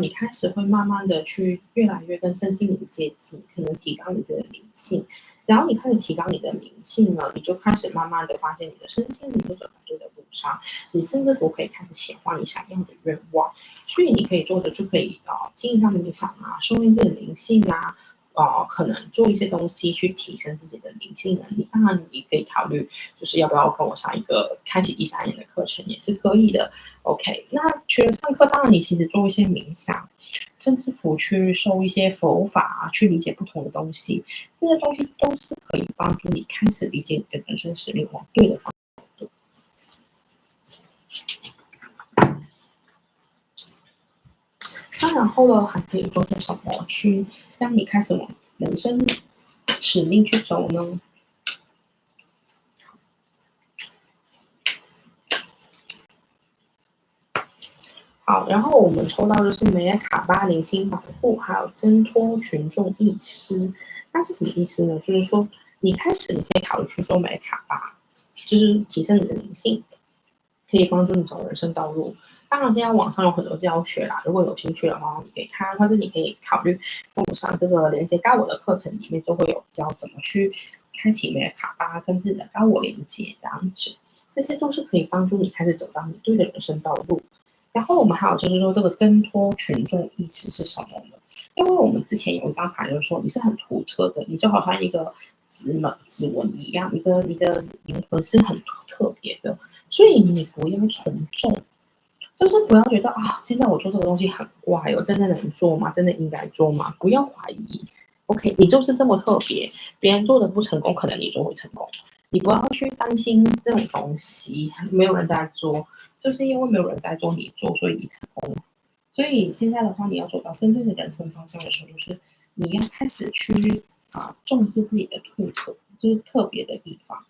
你开始会慢慢的去越来越跟身心灵接近，可能提高你自己的灵性。只要你开始提高你的灵性呢，你就开始慢慢的发现你的身心灵都走在对的路上，你甚至都可以开始显化你想要的愿望。所以你可以做的就可以经营上冥想啊，修炼自己的灵性啊，可能做一些东西去提升自己的灵性能力。当然，你可以考虑就是要不要跟我上一个开启第三眼的课程也是可以的。OK，那除了上课，当然你其实做一些冥想，甚至乎去受一些佛法啊，去理解不同的东西，这些东西都是可以帮助你开始理解你的人生使命往对的方向的。那然后呢，还可以做些什么去让你开始往人生使命去走呢？好，然后我们抽到的是梅尔卡巴灵性保护，还有挣脱群众意识。那是什么意思呢？就是说，你开始你可以考虑去做梅尔卡巴，就是提升你的灵性，可以帮助你走人生道路。当然，现在网上有很多教学啦，如果有兴趣的话，你可以看，或者你可以考虑跟我上这个连接高我的课程，里面就会有教怎么去开启梅尔卡巴跟自己的高我连接这样子。这些都是可以帮助你开始走到你对的人生道路。然后我们还有就是说，这个挣脱群众意识是什么呢？因为我们之前有一张牌就是说，你是很独特的，你就好像一个指纹一样，你的灵魂是很特别的，所以你不要从众，就是不要觉得啊，现在我做这个东西很怪哦，真的能做吗？真的应该做吗？不要怀疑，OK，你就是这么特别，别人做的不成功，可能你就会成功。你不要去担心这种东西，没有人在做，就是因为没有人在做，你做，所以你成功。所以现在的话，你要走到真正的人生方向的时候，就是你要开始去重视自己的特色，就是特别的地方。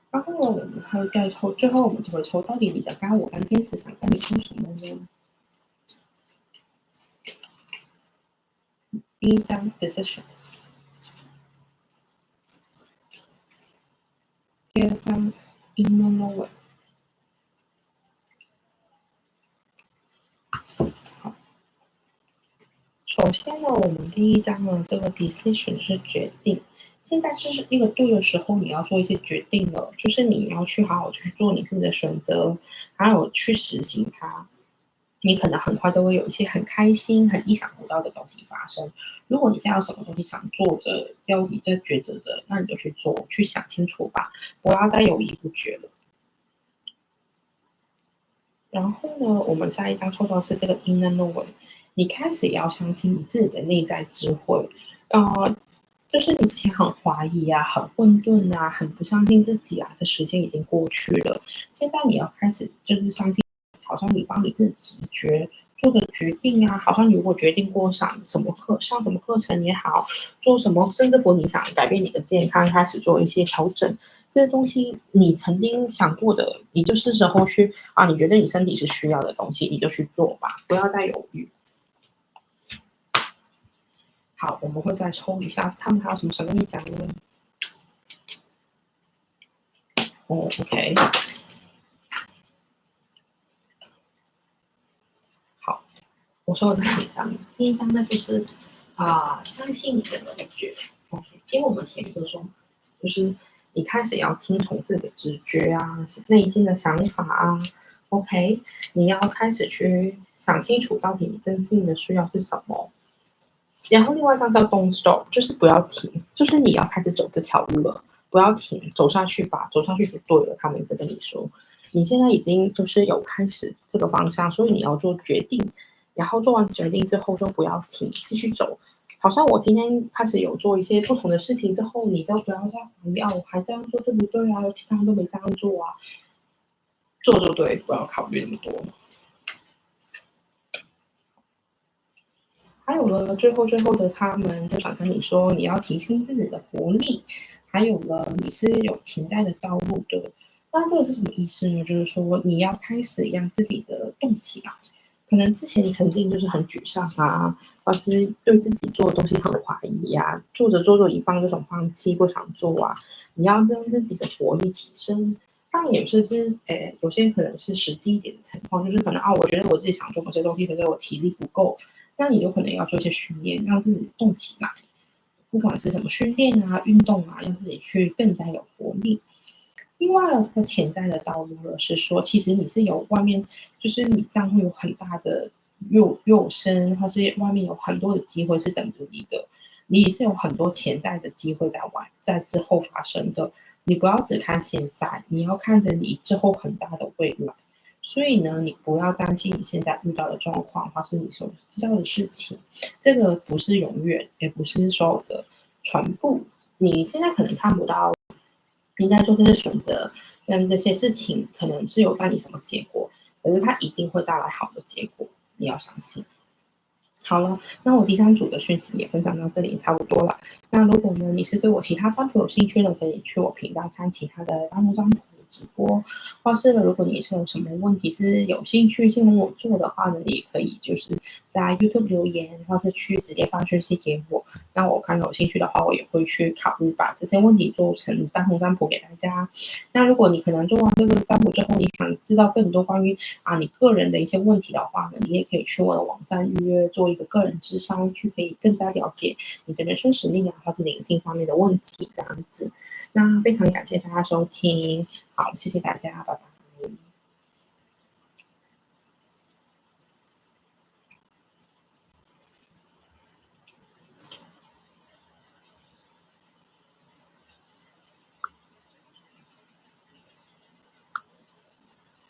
然后我们还会再抽，最后我们就会抽到底你的高我跟天使想跟你说什么呢？第一张 decisions，第二张 inner knowing，首先呢，我们第一章呢，这个 decision 是决定。现在是一个对的时候，你要做一些决定了，就是你要去好好去做你自己的选择，还有去实行它。你可能很快都会有一些很开心、很意想不到的东西发生。如果你现在有什么东西想做的，要你在抉择的，那你就去做，去想清楚吧，不要再犹豫不决了。然后呢，我们下一章抽到是这个 inner knowing，你开始也要相信你自己的内在智慧，就是你之前很怀疑啊，很混沌啊，很不相信自己啊的时间已经过去了，现在你要开始就是相信，好像你帮你自己直觉做的决定啊，好像你如果决定过上什么课程也好，做什么，甚至乎你想改变你的健康，开始做一些调整，这些东西你曾经想过的，你就是时候去啊，你觉得你身体是需要的东西，你就去做吧，不要再犹豫。好，我们会再抽一下，他们还有什么想跟你讲的呢？哦，OK，好，我说的第一章，第一章呢就是相信你的直觉。OK，因为我们前面就说，就是你开始要听从自己的直觉啊，内心的想法啊。OK，你要开始去想清楚，到底你真心的需要是什么。然后另外一张叫 Don't Stop，就是不要停，就是你要开始走这条路了，不要停，走下去吧，走上去就对了。他们一直跟你说，你现在已经就是有开始这个方向，所以你要做决定，然后做完决定之后就不要停，继续走。好像我今天开始有做一些不同的事情之后，你就不要再怀疑啊，我还这样做对不对啊？其他人都没这样做啊，做就对，不要考虑那么多。还有了，最后的他们就想跟你说，你要提升自己的活力，还有了你是有潜在的道路的。那这个是什么意思呢？就是说你要开始让自己的动起来。可能之前曾经就是很沮丧啊，或是对自己做的东西很怀疑啊，做着一半就想放弃，不想做啊。你要让自己的活力提升。当然有些是，有些可能是实际一点的情况，就是可能啊，我觉得我自己想做某些东西，可是我体力不够，那你有可能要做一些训练，让自己动起来，不管是什么训练啊、运动啊，让自己去更加有活力。另外呢，这个潜在的道路呢，是说，其实你是有外面，就是你这样会有很大的诱生，或是外面有很多的机会是等着你的，你也是有很多潜在的机会在之后发生的。你不要只看现在，你要看着你之后很大的未来。所以呢，你不要担心你现在遇到的状况，或是你所知道的事情，这个不是永远，也不是所有的全部。你现在可能看不到，你在做这些选择跟这些事情，可能是有带你什么结果，可是它一定会带来好的结果，你要相信。好了，那我第三组的讯息也分享到这里差不多了。那如果呢你是对我其他占卜有兴趣的，可以去我频道看其他的占卜的直播，或是呢如果你是有什么问题是有兴趣想问我做的话呢，也可以就是在 YouTube 留言，或是去直接发讯息给我。那我看有兴趣的话，我也会去考虑把这些问题做成占卜给大家。那如果你可能做完这个占卜之后，你想知道更多关于你个人的一些问题的话呢，你也可以去我的网站预约做一个个人咨商，去可以更加了解你的人生使命啊，或者灵性方面的问题这样子。那非常感谢大家收听，好，谢谢大家，拜拜。